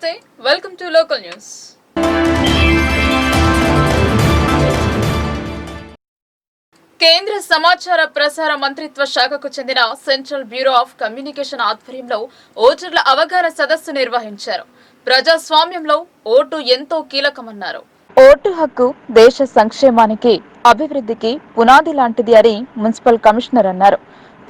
Namaste, welcome to Local News. కేంద్ర సమాచార ప్రసార మంత్రిత్వ శాఖకు చెందిన సెంట్రల్ బ్యూరో ఆఫ్ కమ్యూనికేషన్ ఆధ్వర్యంలో ఓటర్ల అవగాహన సదస్సు నిర్వహించారు. ప్రజాస్వామ్యంలో ఓటు ఎంతో కీలకమన్నారు. ఓటు హక్కు దేశ సంక్షేమానికి, అభివృద్ధికి పునాది లాంటిది అని మున్సిపల్ కమిషనర్ అన్నారు.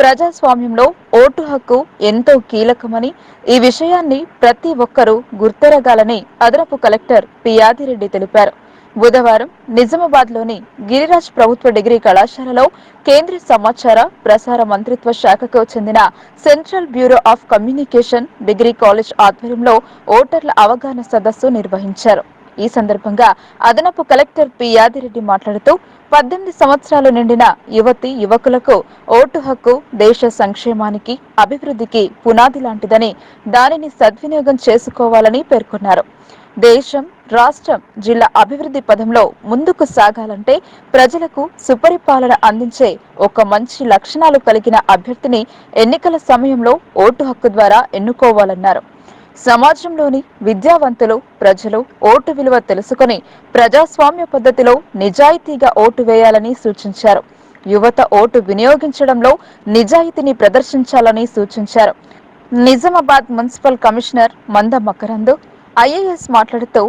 ప్రజాస్వామ్యంలో ఓటు హక్కు ఎంతో కీలకమని, ఈ విషయాన్ని ప్రతి ఒక్కరూ గుర్తెరగాలని అదనపు కలెక్టర్ పి యాదిరెడ్డి తెలిపారు. బుధవారం నిజామాబాద్లోని గిరిరాజ్ ప్రభుత్వ డిగ్రీ కళాశాలలో కేంద్ర సమాచార ప్రసార మంత్రిత్వ శాఖకు చెందిన central bureau of communication degree college ఆధ్వర్యంలో ఓటర్ల అవగాహన సదస్సు నిర్వహించారు. ఈ సందర్భంగా అదనపు కలెక్టర్ పి యాదిరెడ్డి మాట్లాడుతూ 18 సంవత్సరాలు నిండిన యువతి యువకులకు ఓటు హక్కు దేశ సంక్షేమానికి, అభివృద్ధికి పునాది లాంటిదని, దానిని సద్వినియోగం చేసుకోవాలని పేర్కొన్నారు. దేశం, రాష్ట్రం, జిల్లా అభివృద్ధి పథంలో ముందుకు సాగాలంటే ప్రజలకు సుపరిపాలన అందించే ఒక మంచి లక్షణాలు కలిగిన అభ్యర్థిని ఎన్నికల సమయంలో ఓటు హక్కు ద్వారా ఎన్నుకోవాలన్నారు. సమాజంలోని విద్యావంతులు, ప్రజలు ఓటు విలువ తెలుసుకుని ప్రజాస్వామ్య పద్ధతిలో నిజాయితీగా ఓటు వేయాలని సూచించారు. యువత ఓటు వినియోగించడంలో నిజాయితీని ప్రదర్శించాలని సూచించారు. నిజామాబాద్ మున్సిపల్ కమిషనర్ మంద మకరందు ఐఏఎస్ మాట్లాడుతూ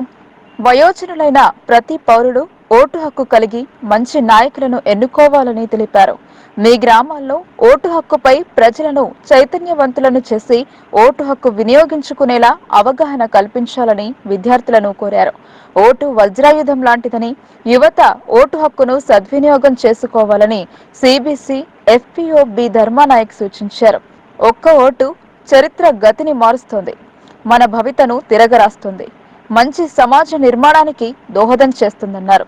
వయోజనులైన ప్రతి పౌరుడు ఓటు హక్కు కలిగి మంచి నాయకులను ఎన్నుకోవాలని తెలిపారు. మీ గ్రామాల్లో ఓటు హక్కుపై ప్రజలను చైతన్యవంతులను చేసి ఓటు హక్కు వినియోగించుకునేలా అవగాహన కల్పించాలని విద్యార్థులను కోరారు. ఓటు వజ్రాయుధం లాంటిదని, యువత ఓటు హక్కును సద్వినియోగం చేసుకోవాలని సిబిసి ఎఫ్పిఓ బి ధర్మానాయక్ సూచించారు. ఒక్క ఓటు చరిత్ర గతిని మారుస్తుంది, మన భవితను తిరగరాస్తుంది, మంచి సమాజ నిర్మాణానికి దోహదం చేస్తుందన్నారు.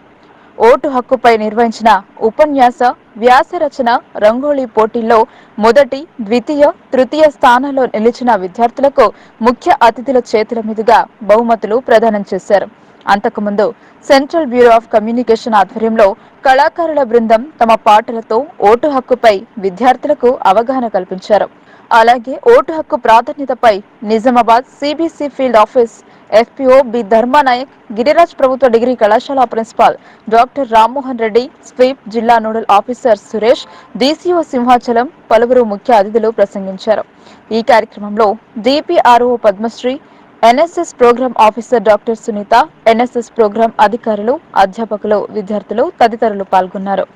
ఓటు హక్కుపై నిర్వహించిన ఉపన్యాస, వ్యాస రచన, రంగోలీ పోటీల్లో మొదటి, ద్వితీయ, తృతీయ స్థానాల్లో నిలిచిన విద్యార్థులకు ముఖ్య అతిథుల చేతుల మీదుగా బహుమతులు ప్రదానం చేశారు. అంతకుముందు సెంట్రల్ బ్యూరో ఆఫ్ కమ్యూనికేషన్ ఆధ్వర్యంలో కళాకారుల బృందం తమ పాటలతో ఓటు హక్కుపై విద్యార్థులకు అవగాహన కల్పించారు. అలాగే ఓటు హక్కు ప్రాధాన్యతపై Nizamabad CBC field office FPO B Dharmanayak, Giriraj ప్రభుత్వ డిగ్రీ కళాశాల ప్రిన్సిపాల్ డాక్టర్ రామ్మోహన్ రెడ్డి, స్వీప్ జిల్లా nodal officer Suresh, DCO Simhachalam పలువురు ముఖ్య అతిథులు ప్రసంగించారు. ఈ కార్యక్రమంలో DPRO Padmashri, NSS program officer doctor Sunitha, NSS program అధికారులు, అధ్యాపకులు, విద్యార్థులు తదితరులు పాల్గొన్నారు.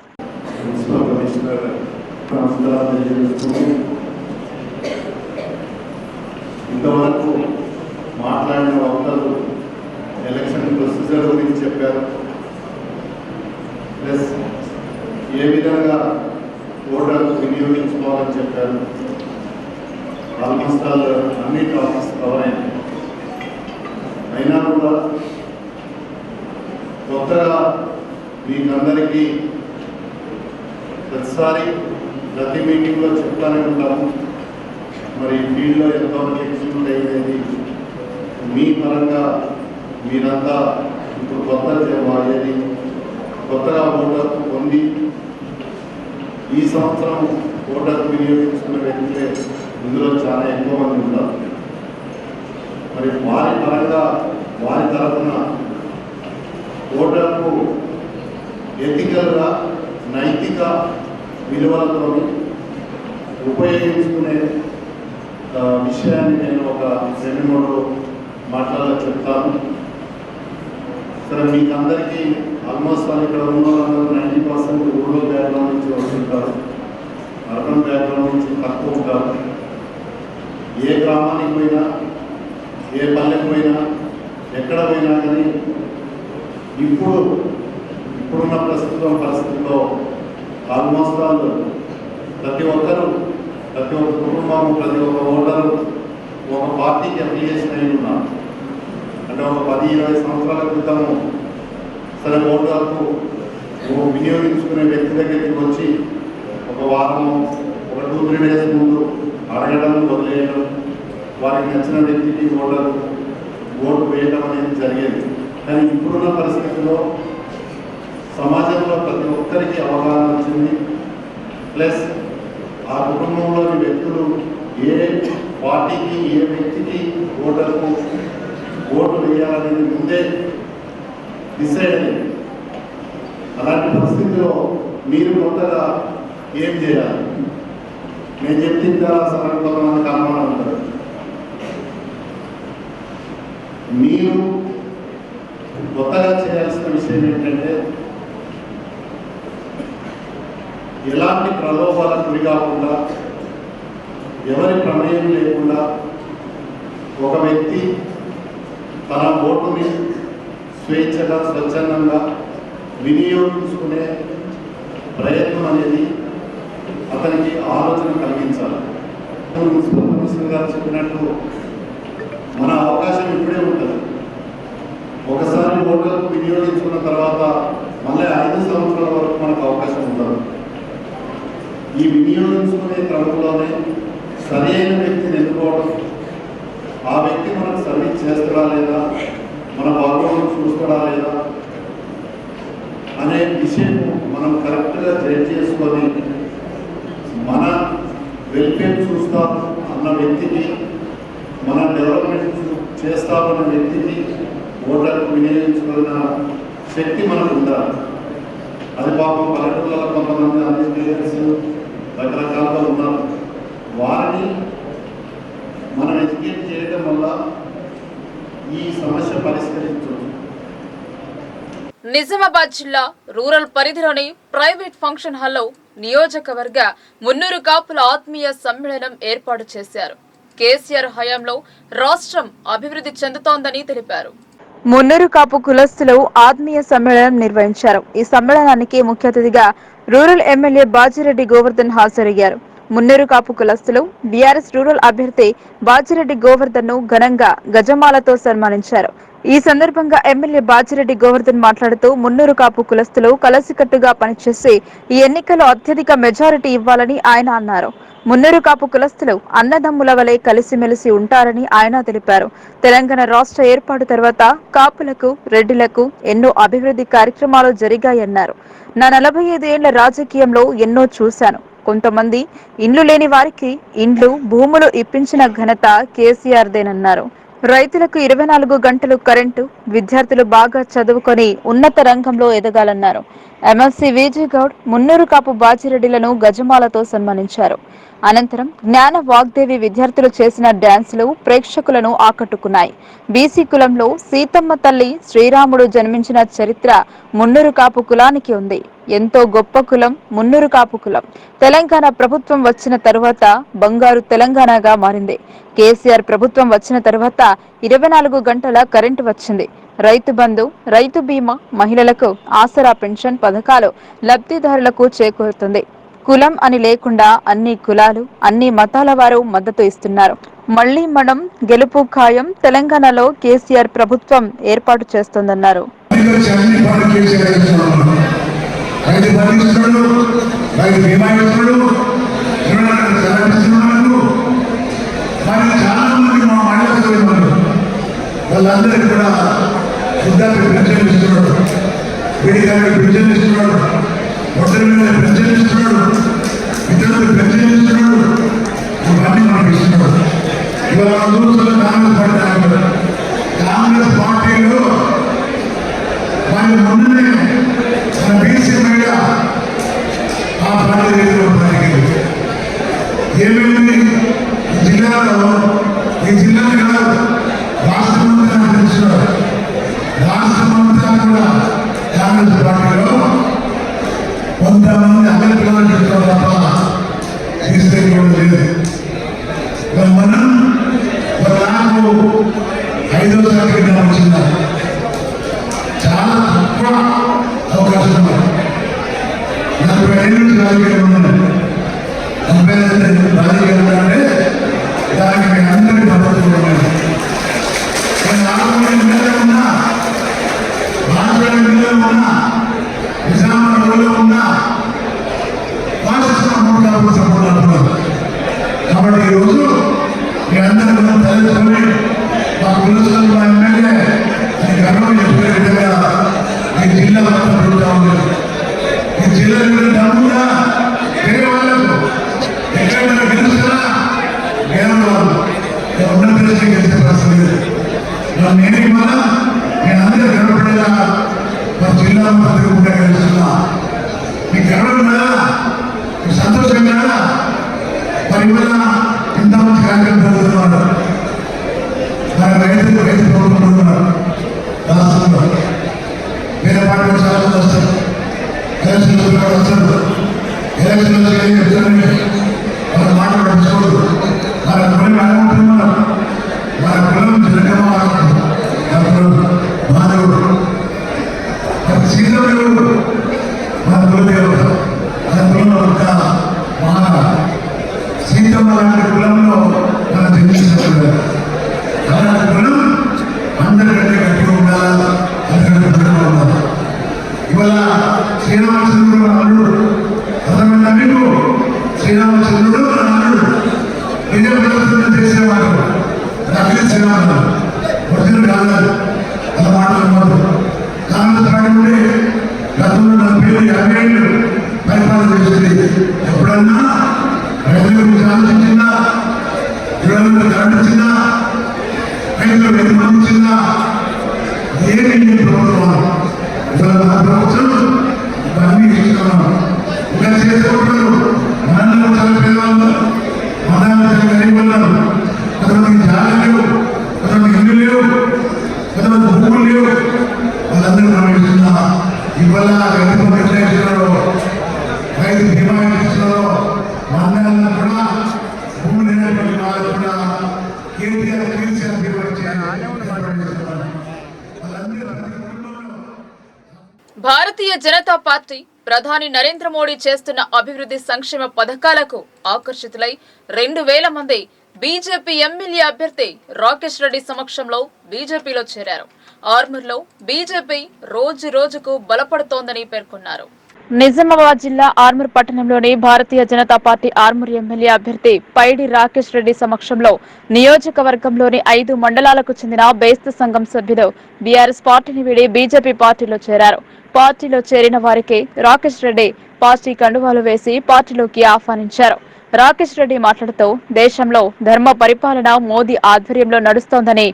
ఇంతవరకు మాట్లాడిన వక్తలు ఎలక్షన్ ప్రొసీజర్ గురించి చెప్పారు. ప్లస్ ఏ విధంగా ఓటర్లు వినియోగించుకోవాలని చెప్పారు. ఆల్మోస్ట్ అన్ని టాపిక్స్ కవర్ అయినాయి. అయినా కూడా కొత్తగా మీకందరికీ ప్రతి మీటింగ్లో చెప్తానే ఉంటాము. మరి ఫీల్డ్లో ఎంతవరకు ఎగ్జిక్యూట్ అయ్యేది మీ పరంగా మీరంతా ఇప్పుడు కొత్తగా ఓటర్ పొంది ఈ సంవత్సరం ఓటర్ వినియోగించుకున్న వ్యక్తులే ఇందులో చాలా ఎక్కువ మంది ఉంటారు. మరి వారి పరంగా వారి తరఫున ఓటర్కు ఎథికల్గా, నైతిక విలువలతో ఉపయోగించుకునే విషయాన్ని నేను ఒక 2-3 మాటలలో చెప్తాను. సరే, మీకు అందరికీ ఆల్మోస్ట్ ఇక్కడ ఉన్న వాళ్ళందరూ 90% రూరల్ బ్యాక్గ్రౌండ్ నుంచి వస్తుంటారు, అర్బన్ బ్యాక్గ్రౌండ్ నుంచి తక్కువ ఉంటారు. ఏ గ్రామానికి పోయినా, ఏ పల్లెకి పోయినా, ఎక్కడ పోయినా కానీ ఇప్పుడున్న పరిస్థితుల్లో ఆల్మోస్ట్ వాళ్ళు ప్రతి ఒక్క కుటుంబం, ప్రతి ఒక్క ఓటరు ఒక పార్టీకి అప్లికేషన్ అయి ఉన్నారు. అంటే ఒక 10-20 సంవత్సరాల క్రితము సరే ఓటు హక్కు వినియోగించుకునే వ్యక్తి దగ్గరికి వచ్చి ఒక వారము, ఒక 2-3 డేస్ ముందు అడగడం, వదిలేయడం, వారికి నచ్చిన వ్యక్తికి ఓటు వేయడం అనేది జరిగేది. కానీ ఇప్పుడున్న పరిస్థితుల్లో సమాజంలో ప్రతి ఒక్కరికి అవగాహన వచ్చింది. ప్లస్ ఆ కుటుంబంలోని వ్యక్తులు ఏ పార్టీకి, ఏ వ్యక్తికి ఓటర్కు ఓటు వేయాలనేది ముందే డిసైడ్ అయ్యింది. అలాంటి పరిస్థితిలో మీరు కొత్తగా ఏం చేయాలి? నేను చెప్పిందా అసలు కొంతమందికి అనుమానం ఉంటుంది. మీరు కొత్తగా చేయాల్సిన విషయం ఏంటంటే ఎలాంటి ప్రలోభాలకు గురి కాకుండా, ఎవరి ప్రమేయం లేకుండా ఒక వ్యక్తి తన ఓటుని స్వేచ్ఛగా స్వచ్ఛందంగా వినియోగించుకునే ప్రయత్నం అనేది అతనికి ఆలోచన కలిగించాలి. మున్సిపల్ కమిషనర్ గారు చెప్పినట్టు మన అవకాశం ఇప్పుడే ఉంటుంది. ఒకసారి ఓటర్కు వినియోగించుకున్న తర్వాత మళ్ళీ 5 సంవత్సరాల వరకు మనకు అవకాశం ఉండదు. ఈ వినియోగించుకునే క్రమంలోనే సరైన వ్యక్తిని ఎన్నుకోవడం, ఆ వ్యక్తి మనకు సర్వీస్ చేస్తాడా లేదా, మన బాగోగులు చూస్తాడా లేదా అనే విషయం మనం కరెక్ట్గా జడ్జ్ చేసుకొని మన వెల్ఫేర్ చూస్తాం అన్న వ్యక్తికి, మన డెవలప్మెంట్ చేస్తామన్న వ్యక్తికి ఓటర్కు వినియోగించుకున్న శక్తి మనకు ఉండాలి. అది పాపం పల్లెటూళ్ళలో కొంతమంది అన్ని పేరెంట్స్ రకరకాలుగా ఉన్నారు. వారిని మనం ఎడ్యుకేట్ చేయడం వల్ల ఈ సమస్య పరిష్కరించవచ్చు. నిజామాబాద్ జిల్లా రూరల్ పరిధిలోని ప్రైవేట్ ఫంక్షన్ హాల్లో నియోజకవర్గ మున్నూరు కాపుల ఆత్మీయ సమ్మేళనం ఏర్పాటు చేశారు. కేసీఆర్ హయాంలో రాష్ట్రం అభివృద్ధి చెందుతోందని తెలిపారు. మున్నూరు కాపు కులస్తులు ఆత్మీయ సమ్మేళనం నిర్వహించారు. ఈ సమ్మేళనానికి ముఖ్య అతిథిగా రూరల్ ఎమ్మెల్యే బాజిరెడ్డి గోవర్ధన్ హాజరయ్యారు. మున్నూరు కాపు కులస్తులు బీఆర్ఎస్ రూరల్ అభ్యర్థి బాజిరెడ్డి గోవర్ధన్ ను ఘనంగా గజమాలతో సన్మానించారు. ఈ సందర్భంగా ఎమ్మెల్యే బాజిరెడ్డి గోవర్ధన్ మాట్లాడుతూ మున్నూరు కాపు కులస్తులు కలసికట్టుగా పనిచేసి ఈ ఎన్నికల్లో అత్యధిక మెజారిటీ ఇవ్వాలని ఆయన అన్నారు. మున్నూరు కాపు కులస్తులు అన్నదమ్ముల వలె కలిసిమెలిసి ఉంటారని ఆయన తెలిపారు. తెలంగాణ రాష్ట్ర ఏర్పాటు తర్వాత కాపులకు, రెడ్డిలకు ఎన్నో అభివృద్ధి కార్యక్రమాలు జరిగాయన్నారు. నా 45 ఏళ్ల రాజకీయంలో ఎన్నో చూశాను. కొంతమంది ఇండ్లు లేని వారికి ఇండ్లు, భూములు ఇప్పించిన ఘనత కేసీఆర్దేనన్నారు. రైతులకు 24 గంటలు కరెంటు, విద్యార్థులు బాగా చదువుకొని ఉన్నత రంగంలో ఎదగాలన్నారు. ఎమ్మెల్సీ విజయ్ గౌడ్ మున్నూరు కాపు బాజిరెడ్డిలను గజమాలతో సన్మానించారు. అనంతరం జ్ఞాన వాగ్దేవి విద్యార్థులు చేసిన డాన్సులు ప్రేక్షకులను ఆకట్టుకున్నాయి. బీసీ కులంలో సీతమ్మ తల్లి, శ్రీరాముడు జన్మించిన చరిత్ర మున్నూరు కాపు కులానికి ఉంది. ఎంతో గొప్ప కులం మున్నూరు కాపు కులం. తెలంగాణ ప్రభుత్వం వచ్చిన తరువాత బంగారు తెలంగాణగా మారింది. కేసీఆర్ ప్రభుత్వం వచ్చిన తరువాత 24 గంటల కరెంటు వచ్చింది. రైతు బంధు, రైతు బీమా, మహిళలకు ఆసరా పెన్షన్ పథకాలు లబ్ధిదారులకు చేకూరుతుంది. కులం అని లేకుండా అన్ని కులాలు, అన్ని మతాల వారు మద్దతు ఇస్తున్నారు. మళ్లీ మనం గెలుపు ఖాయం. తెలంగాణలో కేసీఆర్ ప్రభుత్వం ఏర్పాటు చేస్తోందన్నారు. వాళ్ళందరికీ కూడా వృద్ధాప్య పెన్షన్ ఇస్తున్నాడు, వేడికాలకు పెన్షన్ ఇస్తున్నాడు, ఒంటరి మీద పెన్షన్ ఇస్తున్నాడు, ఇతరులకు పెన్షన్ ఇస్తున్నాడు. ఇవన్నీ మనకు ఇస్తున్నాడు. ఇవాళ మనం చూస్తున్న కాంగ్రెస్ పార్టీలో వాళ్ళు మొన్ననే మన బీసీ మీద ఆ పార్టీ ఏమైంది? ఈ జిల్లాలో కాదు, రాష్ట్రమంతా తెలుస్తున్నారు. రాష్ట్రమంతా కూడా కాంగ్రెస్ పార్టీలో కొంతమంది అమలు పిల్లలు చెప్తారు తప్ప తీసుకెళ్ళడం లేదు. మనం నాకు 5వ తరగతి వచ్చిందా చాలా తక్కువ అవకాశం. 40 ఏళ్ళ నుంచి రాజకీయాలు ఉన్నాయి. 40 రాజకీయాలు అంటే దానికి మీ అందరి మద్దతు ఉన్నాయి. నేను 40 నెలలు ఉన్నా, 40 నెలలు ఉన్నా, నిజామాబాద్లో ఉన్నా సపోర్ట్ అంటున్నారు. కాబట్టి ఈరోజు మీ అందరూ మనం తెలుసుకొని మా కులస్తులు, మా ఎమ్మెల్యే అని గర్వం చెప్పే విధంగా ఈ జిల్లా మొత్తం పెరుగుతూ ఉంది. ఈ జిల్లాలో డబ్బుగా వేరే వాళ్ళకు ఎక్కడ గెలుస్తారా గెలవడం వాళ్ళు ఉన్న ప్రశ్న గెలిచే పరిస్థితి లేదు. మన నేను ఇవాళ నేను అందరూ గర్వపడేలా మా జిల్లా మంత్రి కూడా కలుస్తున్నా. మీకు గర్వం కదా, మీకు సంతోషం కదా. మరి ఇవాళ ఇంతమంది కార్యక్రమం జరుగుతున్నారు. మరి రైతు ప్రభుత్వం రాష్ట్రంలో వేరే పార్టీ చాలా మంది వస్తారు, ఎలక్షన్లో కూడా వస్తారు. ఎలక్షన్లో వాళ్ళు మాట్లాడుకోరు. మన కులం అనుకుంటున్నారు, మన కులం జనగమ మానవుడు, మన సీతదేవుడు, మన కులదేవుడు, మన కులంలో ఒక మహా సీతమ్మ లాంటి కులంలో మనం జన్మించారు. అలాంటి కులం అందరికంటే గట్టిగా ఉండాలి, అందరికంటే గట్టిగా ఉండాలి. ఇవాళ శ్రీరామచంద్రుడు అల్లుడు అర్థమైందా మీకు? శ్రీరామచంద్రుడు అల్లుడు నిజ ప్రదర్శన చేసేవాడు నకిలీ శ్రీరాముడు, ఒరిజినల్ కాదు. అలా మాట్లాడకూడదు. కాంగ్రెస్ పార్టీ ఉంటే గతంలో 40 ఏళ్ళు పరిపాలన చేసింది. ఎప్పుడన్నా రైతుల గురించి ఆలోచించిందా? ఇవాళ కరెంట్ ఇచ్చిందా? రైతులు నిర్మాణించిందా? ఏమి ప్రభుత్వం? ఇవాళ నా ప్రభుత్వం ఇవన్నీ ఇస్తున్నాం. ఇలా చేసుకుంటారు. మనలో చాలా పేదవాళ్ళు, మనలో చాలా గరీబ్ ఉన్నారు. కొంతమందికి జాగా లేవు, కొంతమందికి ఇల్లు లేవు, కొంతమంది భూములు లేవు. వాళ్ళందరూ మనం ఇస్తున్నా. ఇవాళ రైతు ఎట్లా ఇస్తున్నారో, రైతు బీమా ఇస్తున్నారో, మండలంలో కూడా భూములు లేనటువంటి వాళ్ళు కూడా కేసీఆర్ బీమా భారతీయ జనతా పార్టీ ప్రధాని నరేంద్ర మోడీ చేస్తున్న అభివృద్ధి సంక్షేమ పథకాలకు ఆకర్షితులై 2000 మంది బీజేపీ ఎమ్మెల్యే అభ్యర్థి రాకేష్ రెడ్డి సమక్షంలో బీజేపీలో చేరారు. ఆర్మూర్లో బీజేపీ రోజు రోజుకు బలపడుతోందని పేర్కొన్నారు. నిజామాబాద్ జిల్లా ఆర్మూర్ పట్టణంలోని భారతీయ జనతా పార్టీ ఆర్మూర్ ఎమ్మెల్యే అభ్యర్థి పైడి రాకేష్ రెడ్డి సమక్షంలో నియోజకవర్గంలోని 5 మండలాలకు చెందిన బేస్తు సంఘం సభ్యులు బీఆర్ఎస్ పార్టీని వీడి బీజేపీ పార్టీలో చేరారు. పార్టీలో చేరిన వారికి రాకేష్ రెడ్డి పార్టీ కండువాలు వేసి పార్టీలోకి ఆహ్వానించారు. రాకేష్ రెడ్డి మాట్లాడుతూ దేశంలో ధర్మ పరిపాలన మోదీ ఆధ్వర్యంలో నడుస్తోందని,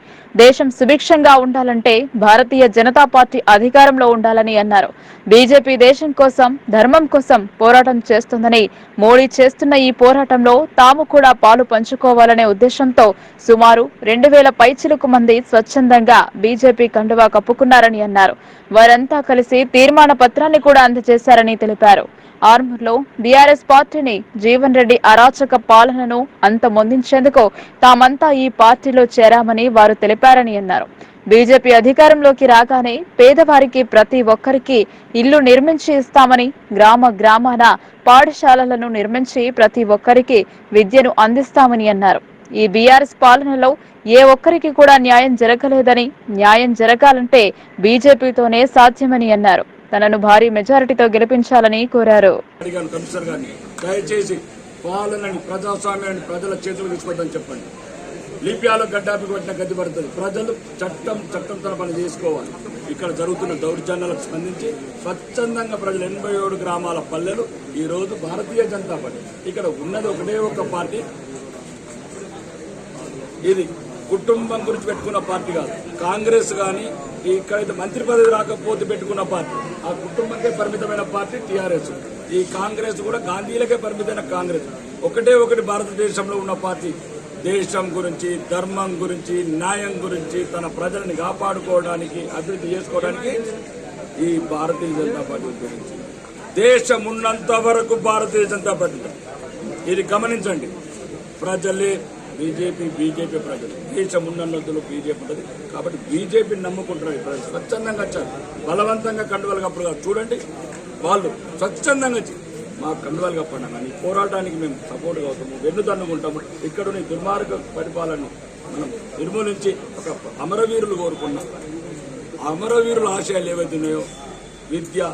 దేశం సుభిక్షంగా ఉండాలంటే భారతీయ జనతా పార్టీ అధికారంలో ఉండాలని అన్నారు. బీజేపీ దేశం కోసం ధర్మం కోసం పోరాటం చేస్తోందని, మోడీ చేస్తున్న ఈ పోరాటంలో తాము కూడా పాలు పంచుకోవాలనే ఉద్దేశంతో సుమారు 2000 పైచిలుకు మంది స్వచ్ఛందంగా బీజేపీ కండువా కప్పుకున్నారని అన్నారు. వారంతా కలిసి తీర్మాన పత్రాన్ని కూడా అందజేశారని తెలిపారు. ఆర్మూర్లో బీఆర్ఎస్ పార్టీని జీవన్ రెడ్డి అరాచక పాలనను అంతమొందించేందుకు తామంతా ఈ పార్టీలో చేరామని వారు తెలిపారని అన్నారు. బీజేపీ అధికారంలోకి రాగానే పేదవారికి ప్రతి ఒక్కరికి ఇల్లు నిర్మించి ఇస్తామని, గ్రామాన పాఠశాలలను నిర్మించి ప్రతి ఒక్కరికి విద్యను అందిస్తామని అన్నారు. ఈ బీఆర్ఎస్ పాలనలో ఏ ఒక్కరికి కూడా న్యాయం జరగలేదని, న్యాయం జరగాలంటే బీజేపీతోనే సాధ్యమని అన్నారు. తనను భారీ మెజారిటీతో గెలిపించాలని కోరారు. దయచేసి పాలనని, ప్రజాస్వామ్యాన్ని ప్రజల చేతులు తీసుకోవద్దని చెప్పండి. లిపియాలో గడ్డాపి కొట్టిన గది పడుతుంది. ప్రజలు చట్టం తన పని చేసుకోవాలి. ఇక్కడ జరుగుతున్న దౌర్జన్యాలకు స్పందించి స్వచ్ఛందంగా ప్రజలు 87 గ్రామాల పల్లెలు ఈ రోజు భారతీయ జనతా పార్టీ. ఇక్కడ ఉన్నది ఒకటే ఒక పార్టీ. ఇది కుటుంబం గురించి పెట్టుకున్న పార్టీ కాదు. కాంగ్రెస్ కానీ ఇక్కడైతే మంత్రి పదవి రాకపోతే పెట్టుకున్న పార్టీ, ఆ కుటుంబంకే పరిమితమైన పార్టీ టీఆర్ఎస్. ఈ కాంగ్రెస్ కూడా గాంధీలకే పరిమితమైన కాంగ్రెస్. ఒకటి భారతదేశంలో ఉన్న పార్టీ దేశం గురించి, ధర్మం గురించి, న్యాయం గురించి, తన ప్రజల్ని కాపాడుకోవడానికి, అభివృద్ధి చేసుకోవడానికి ఈ భారతీయ జనతా పార్టీ గురించి. దేశం ఉన్నంత వరకు భారతీయ జనతా పార్టీ. ఇది గమనించండి. ప్రజలే బీజేపీ ప్రజలు. దేశం ఉన్నందులో బీజేపీ ఉంటుంది కాబట్టి బీజేపీని నమ్ముకుంటున్నారు. ప్రజలు స్వచ్ఛందంగా వచ్చారు. బలవంతంగా కండువాలు కప్పుడు కాదు. చూడండి, వాళ్ళు స్వచ్ఛందంగా మా కండువాలు కప్పండి కానీ పోరాటానికి మేము సపోర్ట్గా అవుతాము, వెన్నుదన్నుకుంటాము. ఇక్కడ ఈ దుర్మార్గ పరిపాలన మనం నిర్మూలించి ఒక అమరవీరులు కోరుకున్నాం. అమరవీరుల ఆశయాలు ఏవైతే ఉన్నాయో విద్య,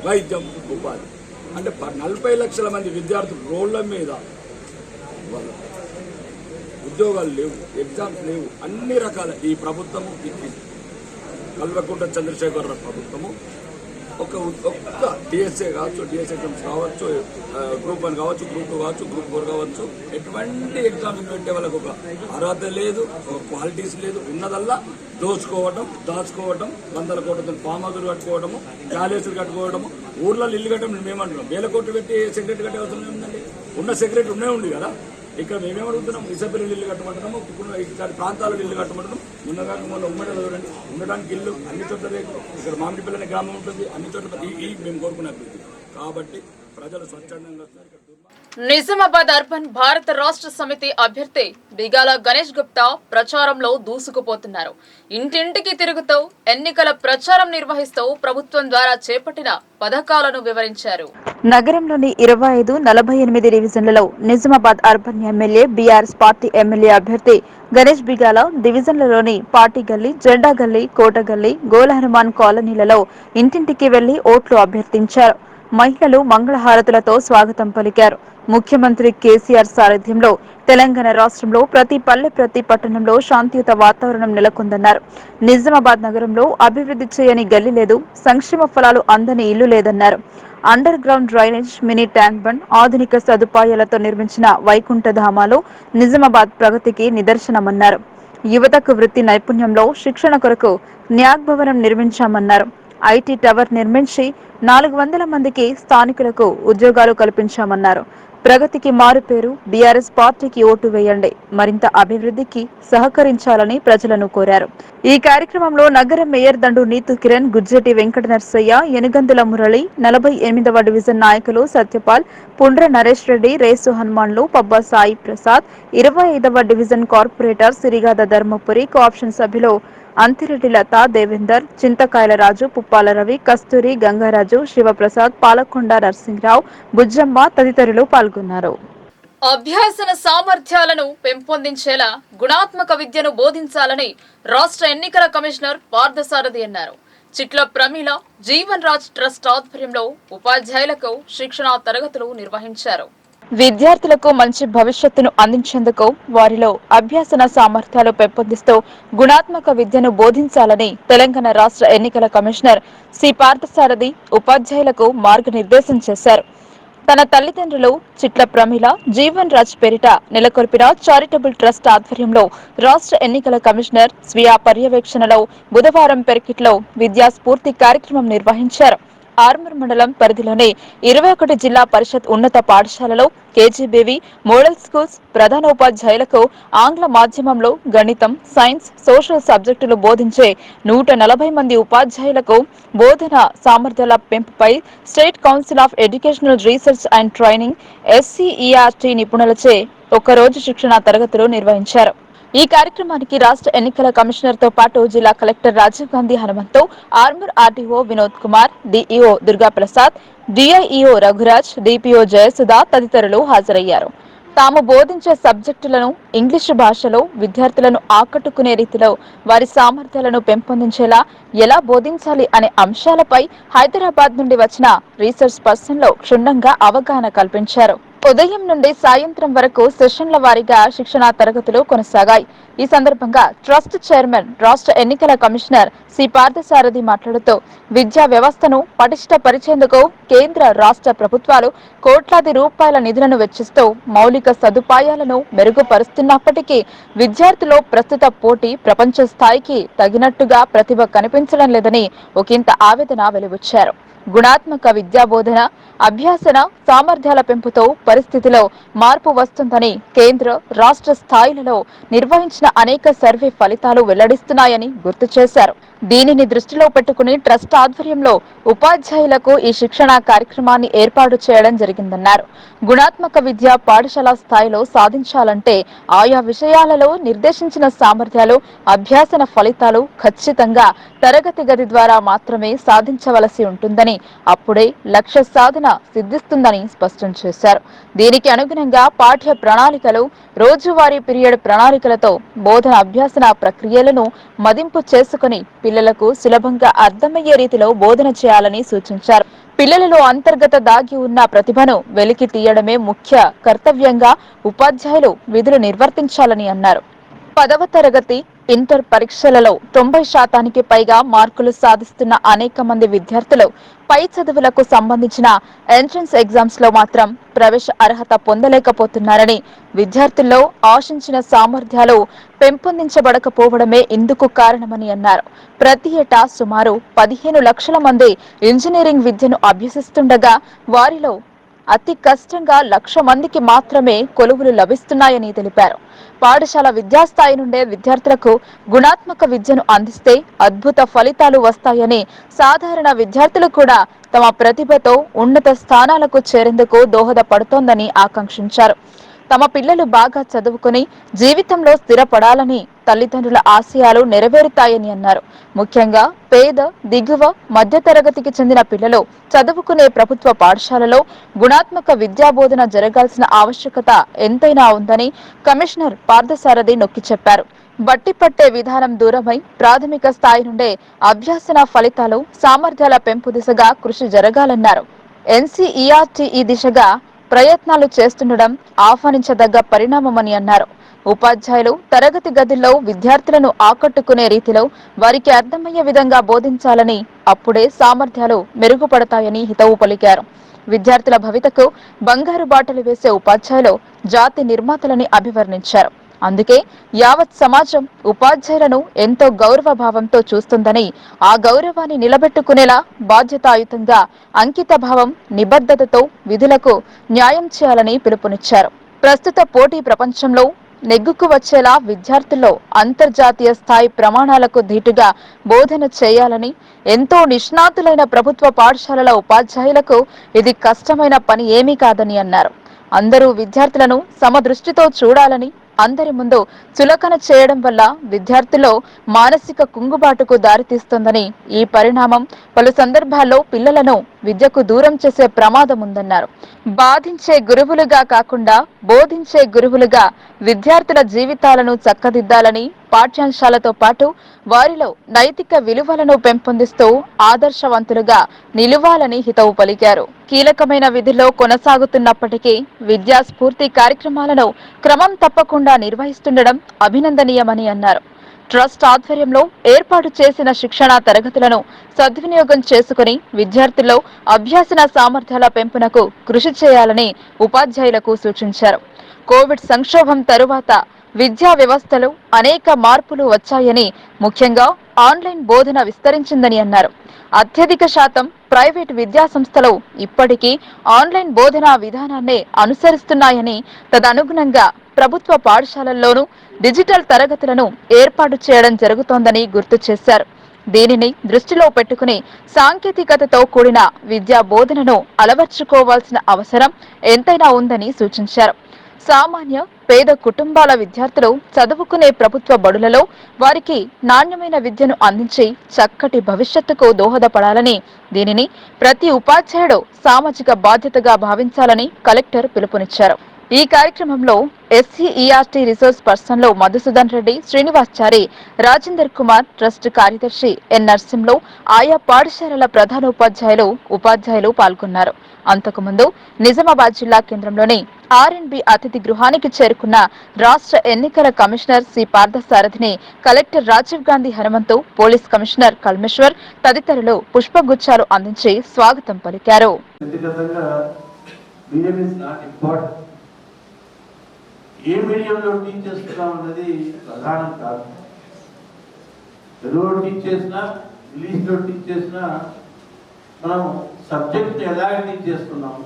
వైద్యం, ఉపాధి. అంటే 40 లక్షల మంది విద్యార్థులు రోడ్ల మీద, వాళ్ళు ఉద్యోగాలు లేవు, ఎగ్జామ్స్ లేవు, అన్ని రకాల ఈ ప్రభుత్వము, కల్వకుంట్ల చంద్రశేఖరరావు ప్రభుత్వము ఒక్క డిఎస్ఏ కావచ్చు, డిఎస్ఏ ఎగ్జామ్స్ కావచ్చు, గ్రూప్ 1 కావచ్చు, గ్రూప్ 2 కావచ్చు, గ్రూప్ 4 కావచ్చు, ఎటువంటి ఎగ్జామ్స్ పెట్టే వాళ్ళకు ఒక అర్హత లేదు, ఒక క్వాలిటీస్ లేదు. ఉన్నదల్లా దోచుకోవడం, దాచుకోవడం, 100 కోట్లతో ఫామ్ హౌస్లు కట్టుకోవడము, ప్యాలెస్లు కట్టుకోవడము, ఊర్లలో ఇల్లు కట్టడం. మేమేమంటున్నాం, 1000 కోట్లు పెట్టి సెక్రటరీ కట్టే అవసరం ఏముందండి? ఉన్న సెక్రటరీ ఉంది కదా. ఇక్కడ మేమేమడుగుతున్నాం, ఇసపల్లి ఇల్లు కట్టమంటున్నాము, ఇట్లాంటి ప్రాంతాల్లో ఇల్లు కట్టమంటున్నాం. ఉన్నదాకా మొన్న ఉమ్మడి చూడండి, ఉండడానికి ఇల్లు అన్ని చోట్ల రేట్లు. ఇక్కడ మామిడిపల్లి గ్రామం ఉంటుంది, అన్ని చోట్ల ఈ మేము కోరుకునే అభివృద్ధి. కాబట్టి ప్రజలు స్వచ్ఛందంగా వస్తారు. నిజామాబాద్ అర్బన్ భారత రాష్ట్ర సమితి అభ్యర్థి బిగాల గణేష్ గుప్తా ప్రచారంలో దూసుకుపోతున్నారు. ఇంటింటికి తిరుగుతూ ఎన్నికల ప్రచారం నిర్వహిస్తూ ప్రభుత్వం ద్వారా చేపట్టిన పథకాలను వివరించారు. నగరంలోని 25, 48 డివిజన్లలో Nizamabad urban MLA BRS party MLA అభ్యర్థి గణేష్ బిగాల డివిజన్లలోని పార్టీ గల్లీ, జెండా గల్లీ, కోట గల్లీ, గోల హనుమాన్ కాలనీలలో ఇంటింటికి వెళ్లి ఓట్లు అభ్యర్థించారు. మహిళలు మంగళహారతులతో స్వాగతం పలికారు. ముఖ్యమంత్రి కేసీఆర్ సారథ్యంలో తెలంగాణ రాష్ట్రంలో ప్రతి పల్లె, ప్రతి పట్టణంలో శాంతియుత వాతావరణం నెలకొందన్నారు. నిజామాబాద్ నగరంలో అభివృద్ధి చేయని గల్లీ లేదు, సంక్షేమ ఫలాలు అందని ఇల్లు లేదన్నారు. Under ground drainage, mini tank bund, ఆధునిక సదుపాయాలతో నిర్మించిన వైకుంఠధామాలు నిజామాబాద్ ప్రగతికి నిదర్శనమన్నారు. యువతకు వృత్తి నైపుణ్యంలో శిక్షణ కొరకు న్యాగ్ భవనం నిర్మించామన్నారు. ఐటీ టవర్ నిర్మించి 400 మందికి స్థానికులకు ఉద్యోగాలు కల్పించామన్నారు. ప్రగతికి మారుపేరు బీఆర్ఎస్ పార్టీకి ఓటు వేయండి, మరింత అభివృద్ధికి సహకరించాలని ప్రజలను కోరారు. ఈ కార్యక్రమంలో నగర మేయర్ దండు నీతు కిరణ్, గుజ్జటి వెంకట నర్సయ్య, ఎనుగందుల మురళి, 48వ డివిజన్ నాయకులు సత్యపాల్, పుండ్ర నరేష్ రెడ్డి, రేసు హనుమాన్లు, పబ్బా సాయి ప్రసాద్, 25వ division corporator Sirigada Dharmapuri, cooption సభ్యులు అంతిరెడ్డి లత, దేవేందర్, చింతకాయల రాజు, పుప్పాల రవి, కస్తూరి, గంగారాజు, శివప్రసాద్, పాలకొండ నరసింహరావు, బుజ్జమ్మ తదితరులు పాల్గొన్నారు. అభ్యాసన సామర్థ్యాలను పెంపొందించేలా గుణాత్మక విద్యను బోధించాలని రాష్ట్ర ఎన్నికల కమిషనర్ పార్థసారథి అన్నారు. చిట్ల ప్రమీల జీవన్ రాజ్ ట్రస్ట్ ఆధ్వర్యంలో ఉపాధ్యాయులకు శిక్షణా తరగతులు నిర్వహించారు. విద్యార్థులకు మంచి భవిష్యత్తును అందించేందుకు వారిలో అభ్యాసన సామర్థ్యాలు పెంపొందిస్తూ గుణాత్మక విద్యను బోధించాలని తెలంగాణ రాష్ట్ర ఎన్నికల కమిషనర్ సి పార్థసారథి ఉపాధ్యాయులకు మార్గనిర్దేశం చేశారు. తన తల్లిదండ్రులు చిట్ల ప్రమీల జీవన్ రాజ్ పేరిట నెలకొల్పిన చారిటబుల్ ట్రస్ట్ ఆధ్వర్యంలో రాష్ట్ర ఎన్నికల కమిషనర్ స్వీయ పర్యవేక్షణలో బుధవారం పెర్కిట్లో విద్యా స్ఫూర్తి కార్యక్రమం నిర్వహించారు. ఆర్మూర్ మండలం పరిధిలోని 21 జిల్లా పరిషత్ ఉన్నత పాఠశాలలో కేజీబీవీ మోడల్ స్కూల్స్ ప్రధానోపాధ్యాయులకు ఆంగ్ల మాధ్యమంలో గణితం, సైన్స్, సోషల్ సబ్జెక్టులు బోధించే 140 మంది ఉపాధ్యాయులకు బోధన సామర్థ్యాల పెంపుపై state council of educational research and training SCERT నిపుణులచే ఒకరోజు శిక్షణా తరగతులు నిర్వహించారు. ఈ కార్యక్రమానికి రాష్ట్ర ఎన్నికల కమిషనర్ తో పాటు జిల్లా collector Rajiv Gandhi Hanumanthu, Armoor RTO Vinod Kumar, DEO Durgaprasad, DIEO Raghuraj, DPO Jayasudha తదితరులు హాజరయ్యారు. తాము బోధించే సబ్జెక్టులను ఇంగ్లీషు భాషలో విద్యార్థులను ఆకట్టుకునే రీతిలో వారి సామర్థ్యాలను పెంపొందించేలా ఎలా బోధించాలి అనే అంశాలపై హైదరాబాద్ నుండి వచ్చిన రీసెర్చ్ పర్సన్ లో క్షుణ్ణంగా అవగాహన కల్పించారు. ఉదయం నుండి సాయంత్రం వరకు సెషన్ల వారీగా శిక్షణా తరగతులు కొనసాగాయి. ఈ సందర్భంగా ట్రస్ట్ చైర్మన్ రాష్ట్ర ఎన్నికల కమిషనర్ సి పార్థసారథి మాట్లాడుతూ విద్యా వ్యవస్థను పటిష్టపరిచేందుకు కేంద్ర, రాష్ట్ర ప్రభుత్వాలు కోట్లాది రూపాయల నిధులను వెచ్చిస్తూ మౌలిక సదుపాయాలను మెరుగుపరుస్తున్నప్పటికీ విద్యార్థుల్లో ప్రస్తుత పోటీ ప్రపంచ స్థాయికి తగినట్టుగా ప్రతిభ కనిపించడం లేదని ఒకంత ఆవేదన వెలిబుచ్చారు. గుణాత్మక విద్యాబోధన, అభ్యాసన సామర్థ్యాల పెంపుతో పరిస్థితిలో మార్పు వస్తుందని కేంద్ర, రాష్ట్ర స్థాయిలలో నిర్వహించిన అనేక సర్వే ఫలితాలు వెల్లడిస్తున్నాయని గుర్తు చేశారు. దీనిని దృష్టిలో పెట్టుకుని ట్రస్ట్ ఆధ్వర్యంలో ఉపాధ్యాయులకు ఈ శిక్షణా కార్యక్రమాన్ని ఏర్పాటు చేయడం జరిగిందన్నారు. గుణాత్మక విద్య పాఠశాల స్థాయిలో సాధించాలంటే ఆయా విషయాలలో నిర్దేశించిన సామర్థ్యాలు, అభ్యాసన ఫలితాలు ఖచ్చితంగా తరగతి గది ద్వారా మాత్రమే సాధించవలసి ఉంటుందని, అప్పుడే లక్ష్య సాధన సిద్ధిస్తుందని స్పష్టం చేశారు. దీనికి అనుగుణంగా పాఠ్య ప్రణాళికలు, రోజువారీ పీరియడ్ ప్రణాళికలతో బోధన అభ్యాసన ప్రక్రియలను మదింపు చేసుకుని పిల్లలకు సులభంగా అర్థమయ్యే రీతిలో బోధన చేయాలని సూచించారు. పిల్లలలో అంతర్గత దాగి ఉన్న ప్రతిభను వెలికి తీయడమే ముఖ్య కర్తవ్యంగా ఉపాధ్యాయులు విధులు నిర్వర్తించాలని అన్నారు. 10వ తరగతి ఇంటర్ పరీక్షలలో 90% పైగా మార్కులు సాధిస్తున్న అనేక మంది విద్యార్థులు పై చదువులకు సంబంధించిన ఎంట్రన్స్ ఎగ్జామ్స్ లో మాత్రం ప్రవేశ అర్హత పొందలేకపోతున్నారని, విద్యార్థుల్లో ఆశించిన సామర్థ్యాలు పెంపొందించబడకపోవడమే ఇందుకు కారణమని అన్నారు. ప్రతి ఏటా సుమారు 15 లక్షల మంది ఇంజనీరింగ్ విద్యను అభ్యసిస్తుండగా వారిలో అతి కష్టంగా 1,00,000 మందికి మాత్రమే కొలువులు లభిస్తున్నాయని తెలిపారు. పాఠశాల విద్యాస్థాయి నుండే విద్యార్థులకు గుణాత్మక విద్యను అందిస్తే అద్భుత ఫలితాలు వస్తాయని, సాధారణ విద్యార్థులు కూడా తమ ప్రతిభతో ఉన్నత స్థానాలకు చేరేందుకు దోహదపడుతోందని ఆకాంక్షించారు. తమ పిల్లలు బాగా చదువుకుని జీవితంలో స్థిరపడాలని తల్లిదండ్రుల ఆశయాలు నెరవేరుతాయని అన్నారు. ముఖ్యంగా పేద, దిగువ, మధ్యతరగతికి చెందిన పిల్లలు చదువుకునే ప్రభుత్వ పాఠశాలలో గుణాత్మక విద్యాబోధన జరగాల్సిన ఆవశ్యకత ఎంతైనా ఉందని కమిషనర్ పార్థసారథి నొక్కి చెప్పారు. బట్టి పట్టే విధానం దూరమై ప్రాథమిక స్థాయి నుండే అభ్యాసన ఫలితాలు, సామర్థ్యాల పెంపు దిశగా కృషి జరగాలన్నారు. NCERT ఈ దిశగా ప్రయత్నాలు చేస్తుండడం ఆహ్వానించదగ్గ పరిణామమని అన్నారు. ఉపాధ్యాయులు తరగతి గదుల్లో విద్యార్థులను ఆకట్టుకునే రీతిలో వారికి అర్థమయ్యే విధంగా బోధించాలని, అప్పుడే సామర్థ్యాలు మెరుగుపడతాయని హితవు పలికారు. విద్యార్థుల భవితకు బంగారు బాటలు వేసే ఉపాధ్యాయులు జాతి నిర్మాతలని అభివర్ణించారు. అందుకే యావత్ సమాజం ఉపాధ్యాయులను ఎంతో గౌరవ భావంతో చూస్తుందని, ఆ గౌరవాన్ని నిలబెట్టుకునేలా బాధ్యతాయుతంగా అంకిత భావం, నిబద్ధతతో విధులకు న్యాయం చేయాలని పిలుపునిచ్చారు. ప్రస్తుత పోటీ ప్రపంచంలో నెగ్గుకు వచ్చేలా విద్యార్థుల్లో అంతర్జాతీయ స్థాయి ప్రమాణాలకు ధీటుగా బోధన చేయాలని, ఎంతో నిష్ణాతులైన ప్రభుత్వ పాఠశాలల ఉపాధ్యాయులకు ఇది కష్టమైన పని ఏమీ కాదని అన్నారు. అందరూ విద్యార్థులను సమదృష్టితో చూడాలని, అందరి ముందు చులకన చేయడం వల్ల విద్యార్థుల్లో మానసిక కుంగుబాటుకు దారితీస్తుందని, ఈ పరిణామం పలు సందర్భాల్లో పిల్లలను విద్యకు దూరం చేసే ప్రమాదం ఉందన్నారు. బాధించే గురువులుగా కాకుండా బోధించే గురువులుగా విద్యార్థుల జీవితాలను చక్కదిద్దాలని, పాఠ్యాంశాలతో పాటు వారిలో నైతిక విలువలను పెంపొందిస్తూ ఆదర్శవంతులుగా నిలువాలని హితవు పలికారు. కీలకమైన విధిలో కొనసాగుతున్నప్పటికీ విద్యా స్ఫూర్తి కార్యక్రమాలను క్రమం తప్పకుండా నిర్వహిస్తుండడం అభినందనీయమని అన్నారు. ట్రస్ట్ ఆధ్వర్యంలో ఏర్పాటు చేసిన శిక్షణా తరగతులను సద్వినియోగం చేసుకుని విద్యార్థుల్లో అభ్యాసన సామర్థ్యాల పెంపునకు కృషి చేయాలని ఉపాధ్యాయులకు సూచించారు. కోవిడ్ సంక్షోభం తరువాత విద్యా వ్యవస్థలో అనేక మార్పులు వచ్చాయని, ముఖ్యంగా ఆన్లైన్ బోధన విస్తరించిందని అన్నారు. అత్యధిక శాతం ప్రైవేటు విద్యా సంస్థలు ఇప్పటికీ ఆన్లైన్ బోధనా విధానాన్నే అనుసరిస్తున్నాయని, తదనుగుణంగా ప్రభుత్వ పాఠశాలల్లోనూ డిజిటల్ తరగతులను ఏర్పాటు చేయడం జరుగుతోందని గుర్తు చేశారు. దీనిని దృష్టిలో పెట్టుకుని సాంకేతికతతో కూడిన విద్యా బోధనను అలవర్చుకోవాల్సిన అవసరం ఎంతైనా ఉందని సూచించారు. సామాన్య, పేద కుటుంబాల విద్యార్థులు చదువుకునే ప్రభుత్వ బడులలో వారికి నాణ్యమైన విద్యను అందించి చక్కటి భవిష్యత్తుకు దోహదపడాలని, దీనిని ప్రతి ఉపాధ్యాయుడు సామాజిక బాధ్యతగా భావించాలని కలెక్టర్ పిలుపునిచ్చారు. ఈ కార్యక్రమంలో SCERT రిసోర్స్ పర్సన్లు మధుసూదన్ రెడ్డి, శ్రీనివాస్చారి, రాజేందర్ కుమార్, ట్రస్ట్ కార్యదర్శి N నర్సింహులు, ఆయా పాఠశాలల ప్రధానోపాధ్యాయులు, ఉపాధ్యాయులు పాల్గొన్నారు. అంతకుముందు నిజామాబాద్ జిల్లా కేంద్రంలోని R&B అతిథి గృహానికి చేరుకున్న రాష్ట్ర ఎన్నికల కమిషనర్ సి పార్థసారథిని collector Rajiv Gandhi Hanumanthu, police commissioner Kalmeshwar తదితరులు పుష్పగుచ్చాలు అందించి స్వాగతం పలికారు. ఏ మీడియంలో టీచ్ చేస్తున్నాం అన్నది ప్రధానం కాదు. తెలుగులో టీచ్ చేసినా, ఇంగ్లీష్లో టీచ్ చేసినా మనం సబ్జెక్ట్ని ఎలా టీచ్ చేస్తున్నాము,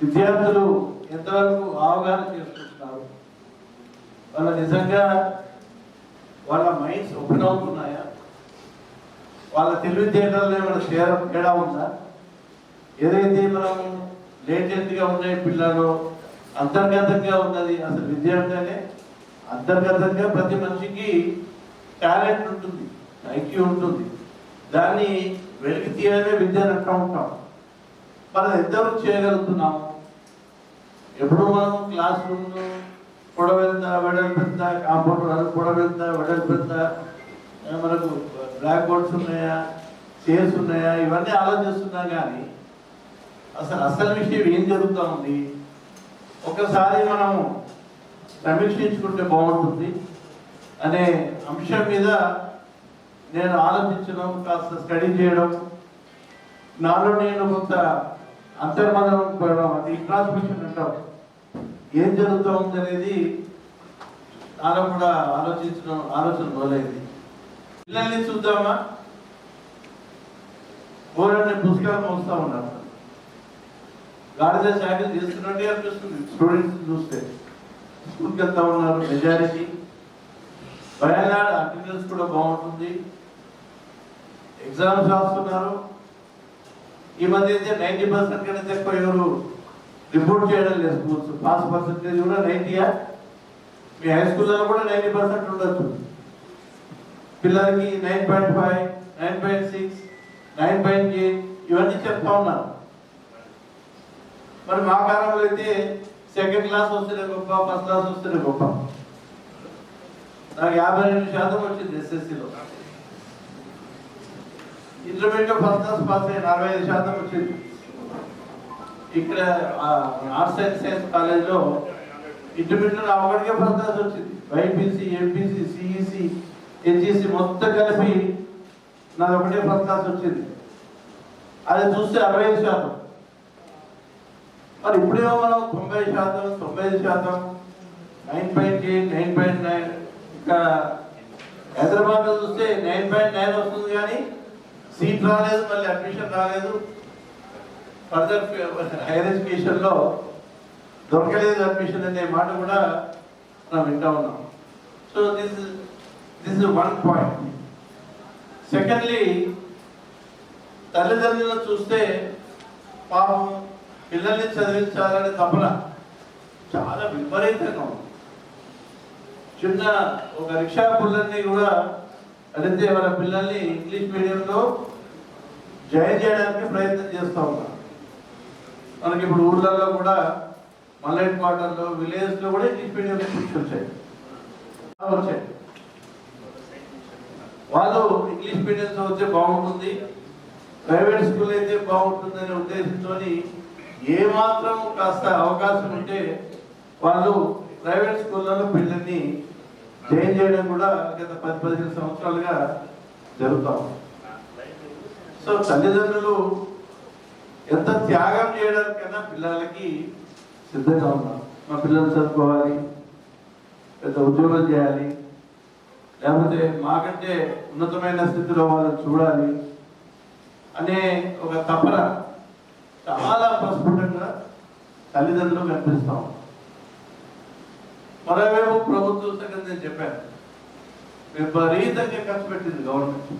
విద్యార్థులు ఎంతవరకు అవగాహన చేసుకుంటున్నారు, వాళ్ళ నిజంగా వాళ్ళ మైండ్స్ ఓపెన్ అవుతున్నాయా, వాళ్ళ తెలివితేటల్లో ఏమైనా తేడా ఉందా, ఏదైతే మనం లేటెంట్గా ఉన్నాయి పిల్లలు అంతర్గతంగా ఉన్నది. అసలు విద్య అంటేనే అంతర్గతంగా ప్రతి మనిషికి టాలెంట్ ఉంటుంది, ఐక్యూ ఉంటుంది. దాన్ని వెలికి తీయడమే విద్య అని అంటూ ఉంటాం. మనం ఎంతవరకు చేయగలుగుతున్నాము? ఎప్పుడు మనం క్లాస్ రూమ్లో పొడవెళ్తా వెడల్పెళ్తా, కాంపౌండ్ పొడవెళ్తా వెడల్పెళ్తా, మనకు బ్లాక్ బోర్డ్స్ ఉన్నాయా, చైర్స్ ఉన్నాయా, ఇవన్నీ ఆలోచిస్తున్నాం. కానీ అసలు విషయం ఏం జరుగుతూ ఉంది ఒకసారి మనము సమీక్షించుకుంటే బాగుంటుంది అనే అంశం మీద నేను ఆలోచించడం, కాస్త స్టడీ చేయడం, నాలో నేను కొంత అంతర్మదనం పోవడం, అది ఇంట్రాస్పెక్షన్ అంటాం, ఏం జరుగుతూ ఉంది అనేది నాలో కూడా ఆలోచన మొదలైంది. పిల్లల్ని చూద్దామా, బోర్డని పుస్తకాలు మోస్తా ఉన్నారు, గాడిద చాకరీ చేస్తున్నట్టే అనిపిస్తుంది స్టూడెంట్స్ చూస్తే. స్కూల్కి వెళ్తా ఉన్నారు మెజారిటీ, బయలునాడు అటెండెన్స్ కూడా బాగుంటుంది, ఎగ్జామ్స్ రాస్తున్నారు. ఈ మధ్య అయితే 90% కన్నా తక్కువ ఎవరు రిపోర్ట్ చేయడం లేదు స్కూల్స్. పాస్ పర్సెంటేజ్ కూడా 90. మీ హై స్కూల్లో కూడా 90% ఉండొచ్చు. పిల్లలకి 9.5, 9.6, 9.8 ఇవన్నీ చెప్తా ఉన్నారు. మరి మా కాలంలో అయితే సెకండ్ క్లాస్ వస్తేనే గొప్ప, ఫస్ట్ క్లాస్ వస్తేనే గొప్ప. నాకు 52% వచ్చింది ఎస్ఎస్సిలో. ఇంటర్మీడియట్ ఫస్ట్ క్లాస్ పాస్ అయ్యి 45% వచ్చింది. ఇక్కడ ఆర్ట్స్ అండ్ సైన్స్ కాలేజ్లో ఇంటర్మీడియట్ ఒకటికే ఫస్ట్ క్లాస్ వచ్చింది. బైపీసీ, ఎంపీసీ, సిఈసి, హెచ్ఈసి మొత్తం కలిపి నాకు ఒకటే ఫస్ట్ క్లాస్ వచ్చింది. అది చూస్తే 65%. మరి ఇప్పుడేమో మనం 90%, 95%, 9.8, 9.9. ఇక్కడ హైదరాబాద్లో చూస్తే 9.9 వస్తుంది, కానీ సీట్ రాలేదు, మళ్ళీ అడ్మిషన్ రాలేదు, ఫర్దర్ హైయర్ ఎడ్యుకేషన్లో దొరకలేదు అడ్మిషన్ అనే మాట కూడా మనం వింటా ఉన్నాం. So this is 1 point. Secondly, తల్లిదండ్రులను చూస్తే పాపం పిల్లల్ని చదివించాలనే తపన చాలా విపరీతంగా ఉంది. చిన్న ఒక రిక్షా పుల్లల్ని కూడా అడిగితే వాళ్ళ పిల్లల్ని ఇంగ్లీష్ మీడియంలో జాయిన్ చేయడానికి ప్రయత్నం చేస్తూ ఉన్నారు. మనకి ఇప్పుడు ఊర్లలో కూడా మల్లెట్ పాటల్లో, విలేజ్లో కూడా ఇంగ్లీష్ మీడియం స్కూల్స్ వచ్చాయి. వాళ్ళు ఇంగ్లీష్ మీడియం చదివితే బాగుంటుంది, ప్రైవేట్ స్కూల్ అయితే బాగుంటుందనే ఉద్దేశంతో ఏమాత్రం కాస్త అవకాశం ఉంటే వాళ్ళు ప్రైవేట్ స్కూళ్ళలో పిల్లల్ని జాయిన్ చేయడం కూడా గత 10-15 సంవత్సరాలుగా జరుగుతాం. సో తల్లిదండ్రులు ఎంత త్యాగం చేయడానికైనా పిల్లలకి సిద్ధంగా ఉన్నారు. మా పిల్లలు చదువుకోవాలి, పెద్ద ఉద్యోగం చేయాలి, లేకపోతే మాకంటే ఉన్నతమైన స్థితిలో వాళ్ళని చూడాలి అనే ఒక తపన చాలా ప్రస్ఫుటంగా తల్లిదండ్రులు కనిపిస్తాం. మరోవైపు ప్రభుత్వం సంగతి నేను చెప్పాను, విపరీతంగా ఖర్చు పెట్టింది గవర్నమెంట్.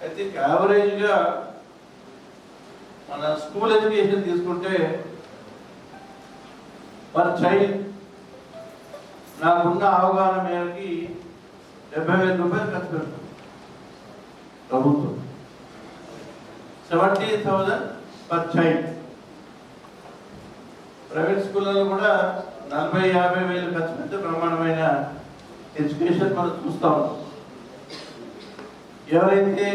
అయితే యావరేజ్గా మన స్కూల్ ఎడ్యుకేషన్ తీసుకుంటే పర్ చైల్డ్ నాకున్న అవగాహన మేరకి 70,000 రూపాయలు ఖర్చు పెడుతుంది ప్రభుత్వం. 70,000 పర్ చైల్డ్. ప్రైవేట్ స్కూళ్ళలో కూడా 40,000-50,000 ఖర్చు పెడితే ప్రమాణమైన ఎడ్యుకేషన్ మనం చూస్తూ ఉన్నాం. ఎవరైతే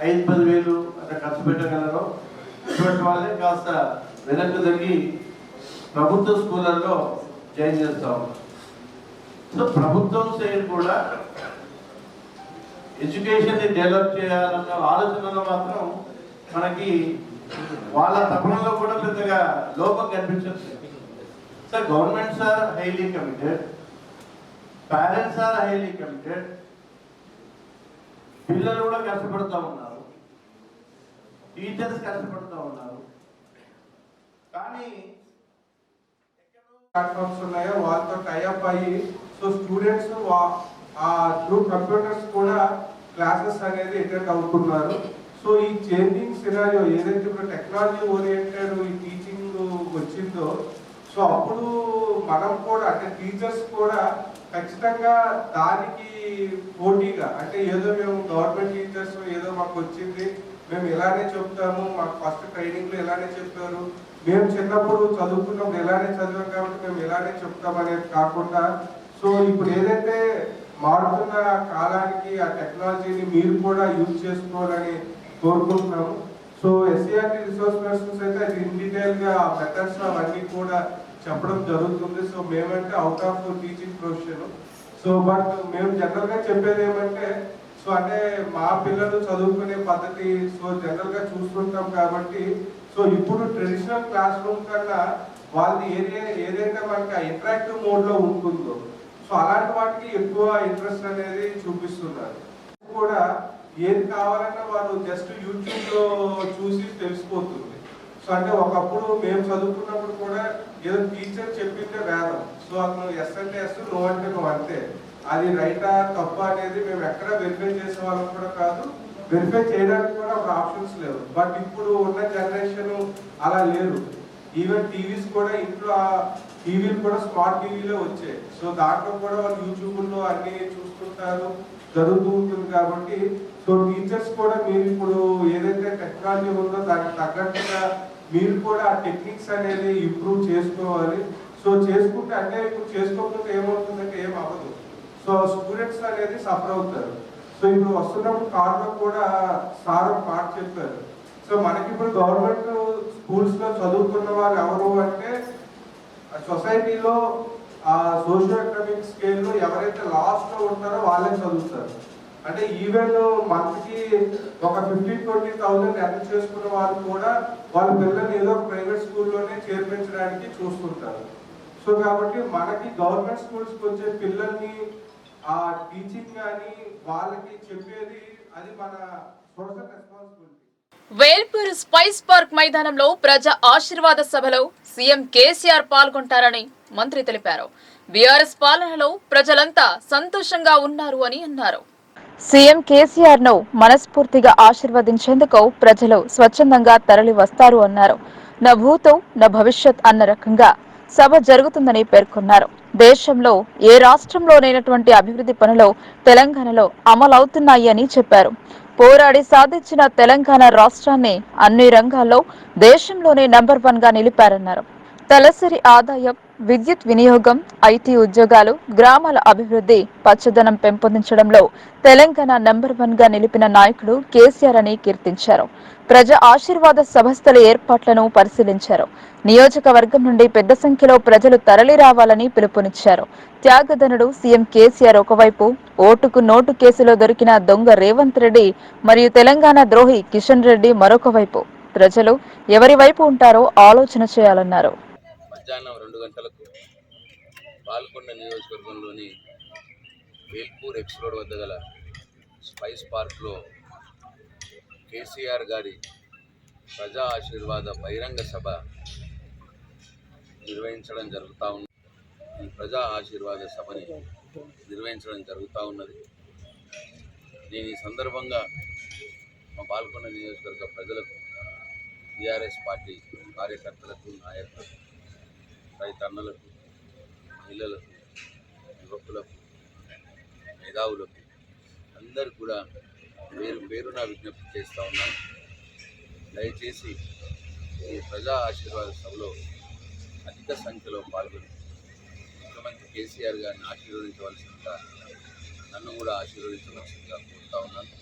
5-10,000 అట్లా ఖర్చు పెట్టగలరో ఇటువంటి వాళ్ళే కాస్త వెనక్కి తగ్గి ప్రభుత్వ స్కూళ్ళల్లో జాయిన్ చేస్తూ ఉన్నాం. సో ప్రభుత్వం సైడ్ కూడా ఎడ్యుకేషన్ని డెవలప్ చేయాలన్న ఆలోచనలో మాత్రం మనకి వాళ్ళ తపనలో కూడా పెద్దగా లోపం కనిపించదు. So governments are highly committed, parents are highly committed, పిల్లలు కూడా కష్టపడుతూ ఉన్నారు, టీచర్స్ కష్టపడుతూ ఉన్నారు. కానీ ప్లాట్ఫామ్స్ ఉన్నాయో వాళ్ళతో టైఅప్ అయ్యి సో స్టూడెంట్స్ త్రూ కంప్యూటర్స్ కూడా క్లాసెస్ అనేది అటెండ్ అవుతున్నారు. సో ఈ చేంజింగ్ సినారియో ఏదైతే ఇప్పుడు టెక్నాలజీ ఓరియంటెడ్ ఈ టీచింగ్ వచ్చిందో, సో అప్పుడు మనం కూడా అంటే టీచర్స్ కూడా ఖచ్చితంగా దానికి పోటీగా అంటే ఏదో మేము గవర్నమెంట్ టీచర్స్ ఏదో మాకు వచ్చింది మేము ఇలానే చెప్తాము, మాకు ఫస్ట్ ట్రైనింగ్లో ఇలానే చెప్పారు, మేము చిన్నప్పుడు చదువుకున్నప్పుడు ఇలానే చదివాం కాబట్టి మేము ఇలానే చెప్తామనేది కాకుండా సో ఇప్పుడు ఏదైతే మారుతున్న కాలానికి ఆ టెక్నాలజీని మీరు కూడా యూజ్ చేసుకోవాలని కోరుకుంటున్నాము. సో ఎస్సీఆర్టీ రిసోర్స్ పర్సన్స్ అయితే అది ఇన్ డీటెయిల్గా ఆ మెథడ్స్ అవన్నీ కూడా చెప్పడం జరుగుతుంది. సో మేమంటే out of teaching profession so but మేము జనరల్గా చెప్పేది ఏమంటే సో అంటే మా పిల్లలు చదువుకునే పద్ధతి సో జనరల్గా చూస్తుంటాం కాబట్టి సో ఇప్పుడు ట్రెడిషనల్ క్లాస్ రూమ్ కన్నా వాళ్ళది ఏదైతే మనకి ఇంటరాక్టివ్ మోడ్లో ఉంటుందో సో అలాంటి వాటికి ఎక్కువ ఇంట్రెస్ట్ అనేది చూపిస్తున్నారు. కూడా ఏది కావాలన్నా వాళ్ళు జస్ట్ యూట్యూబ్లో చూసి తెలిసిపోతుంది. సో అంటే ఒకప్పుడు మేము చదువుకున్నప్పుడు కూడా ఏదో టీచర్ చెప్పిందే వేదం. సో అతను ఎస్ అంటే ఎస్, నో అంటే నో అంతే. అది రైటా తప్ప అనేది మేము ఎక్కడ వెరిఫై చేసే వాళ్ళం కూడా కాదు, వెరిఫై చేయడానికి కూడా ఒక ఆప్షన్స్ లేవు. బట్ ఇప్పుడు ఉన్న జనరేషన్ అలా లేరు. ఈవెన్ టీవీస్ కూడా ఇంట్లో టీవీలు కూడా స్మార్ట్ టీవీలో వచ్చాయి. సో దాంట్లో కూడా వాళ్ళు యూట్యూబ్లో అన్ని చూస్తుంటారు, జరుగుతూ ఉంటుంది. కాబట్టి సో టీచర్స్ కూడా మీరు ఇప్పుడు ఏదైతే టెక్నాలజీ ఉందో దానికి తగ్గట్టుగా మీరు కూడా ఆ టెక్నిక్స్ అనేది ఇంప్రూవ్ చేసుకోవాలి. సో చేసుకుంటే అంటే ఇప్పుడు చేసుకోకపోతే ఏమవుతుందంటే ఏం అవ్వదు. సో స్టూడెంట్స్ అనేది సఫర్ అవుతారు. సో ఇప్పుడు వస్తున్నప్పుడు కార్లో కూడా సార్ ఒక మాట చెప్పారు. సో మనకి ఇప్పుడు గవర్నమెంట్ స్కూల్స్లో చదువుకున్న వాళ్ళు ఎవరు అంటే సొసైటీలో సోషియో ఎకనామిక్ స్కేల్లో ఎవరైతే లాస్ట్లో ఉంటారో వాళ్ళే చదువుతారు. అంటే ఈవెన్ మంత్కి ఒక 15-20,000 ఎర్న్ చేసుకున్న వాళ్ళు కూడా వాళ్ళ పిల్లల్ని ఏదో ప్రైవేట్ స్కూల్లోనే చేర్పించడానికి చూస్తుంటారు. సో కాబట్టి మనకి గవర్నమెంట్ స్కూల్స్కి వచ్చే పిల్లల్ని ఆ టీచింగ్ కానీ వాళ్ళకి చెప్పేది అది మన social responsibility. Velpur spice park మైదానంలో ప్రజా ఆశీర్వాద సభలో సీఎం కేసీఆర్ పాల్గొంటారని మంత్రి తెలిపారు. బీఆర్ఎస్ పాలనలో ప్రజలంతా సంతోషంగా ఉన్నారు అని అన్నారు. సీఎం కేసీఆర్ ను మనస్ఫూర్తిగా ఆశీర్వదించేందుకు ప్రజలు స్వచ్ఛందంగా తరలి వస్తారు అన్నారు. నా భూతో నా భవిష్యత్ అన్న రకంగా సభ జరుగుతుందని పేర్కొన్నారు. దేశంలో ఏ రాష్ట్రంలో లేనటువంటి అభివృద్ధి పనులు తెలంగాణలో అమలవుతున్నాయి అని చెప్పారు. పోరాడి సాధించిన తెలంగాణ రాష్ట్రాన్ని అన్ని రంగాల్లో దేశంలోనే నంబర్ 1 గా నిలిపారన్నారు. తలసరి ఆదాయం, విద్యుత్ వినియోగం, ఐటీ ఉద్యోగాలు, గ్రామాల అభివృద్ధి, పచ్చదనం పెంపొందించడంలో తెలంగాణ నంబర్ 1 గా నిలిపిన నాయకుడు కేసీఆర్ అని కీర్తించారు. ప్రజా ఆశీర్వాద సభస్థల ఏర్పాట్లను పరిశీలించారు. నియోజకవర్గం నుండి పెద్ద సంఖ్యలో ప్రజలు తరలి రావాలని పిలుపునిచ్చారు. త్యాగధనుడు సీఎం కేసీఆర్ ఒకవైపు, ఓటుకు నోటు కేసులో దొరికిన దొంగ రేవంత్ రెడ్డి మరియు తెలంగాణ ద్రోహి కిషన్ రెడ్డి మరొక వైపు. ప్రజలు ఎవరి వైపు ఉంటారో ఆలోచన చేయాలన్నారు. మధ్యాహ్నం 2 గంటలకు పాల్గొండ నియోజకవర్గంలోని వేల్పూర్ ఎక్స్ రోడ్ వద్ద గల స్పైస్ పార్క్లో కేసీఆర్ గారి ప్రజా ఆశీర్వాద బహిరంగ సభ నిర్వహించడం జరుగుతూ ఉంది. ఈ ప్రజా ఆశీర్వాద సభని నిర్వహించడం జరుగుతూ ఉన్నది. దీని సందర్భంగా మా పాల్గొండ నియోజకవర్గ ప్రజలకు, టీఆర్ఎస్ పార్టీ కార్యకర్తలకు, నాయకులకు, రైతన్నలకు, మహిళలకు, యువకులకు, మేధావులకు అందరూ కూడా పేరున విజ్ఞప్తి చేస్తూ ఉన్నాను. దయచేసి ఈ ప్రజా ఆశీర్వాద సభలో అధిక సంఖ్యలో పాల్గొని ముఖ్యమంత్రి కేసీఆర్ గారిని ఆశీర్వదించవలసిందిగా, నన్ను కూడా ఆశీర్వదించవలసిందిగా కోరుతా ఉన్నాను.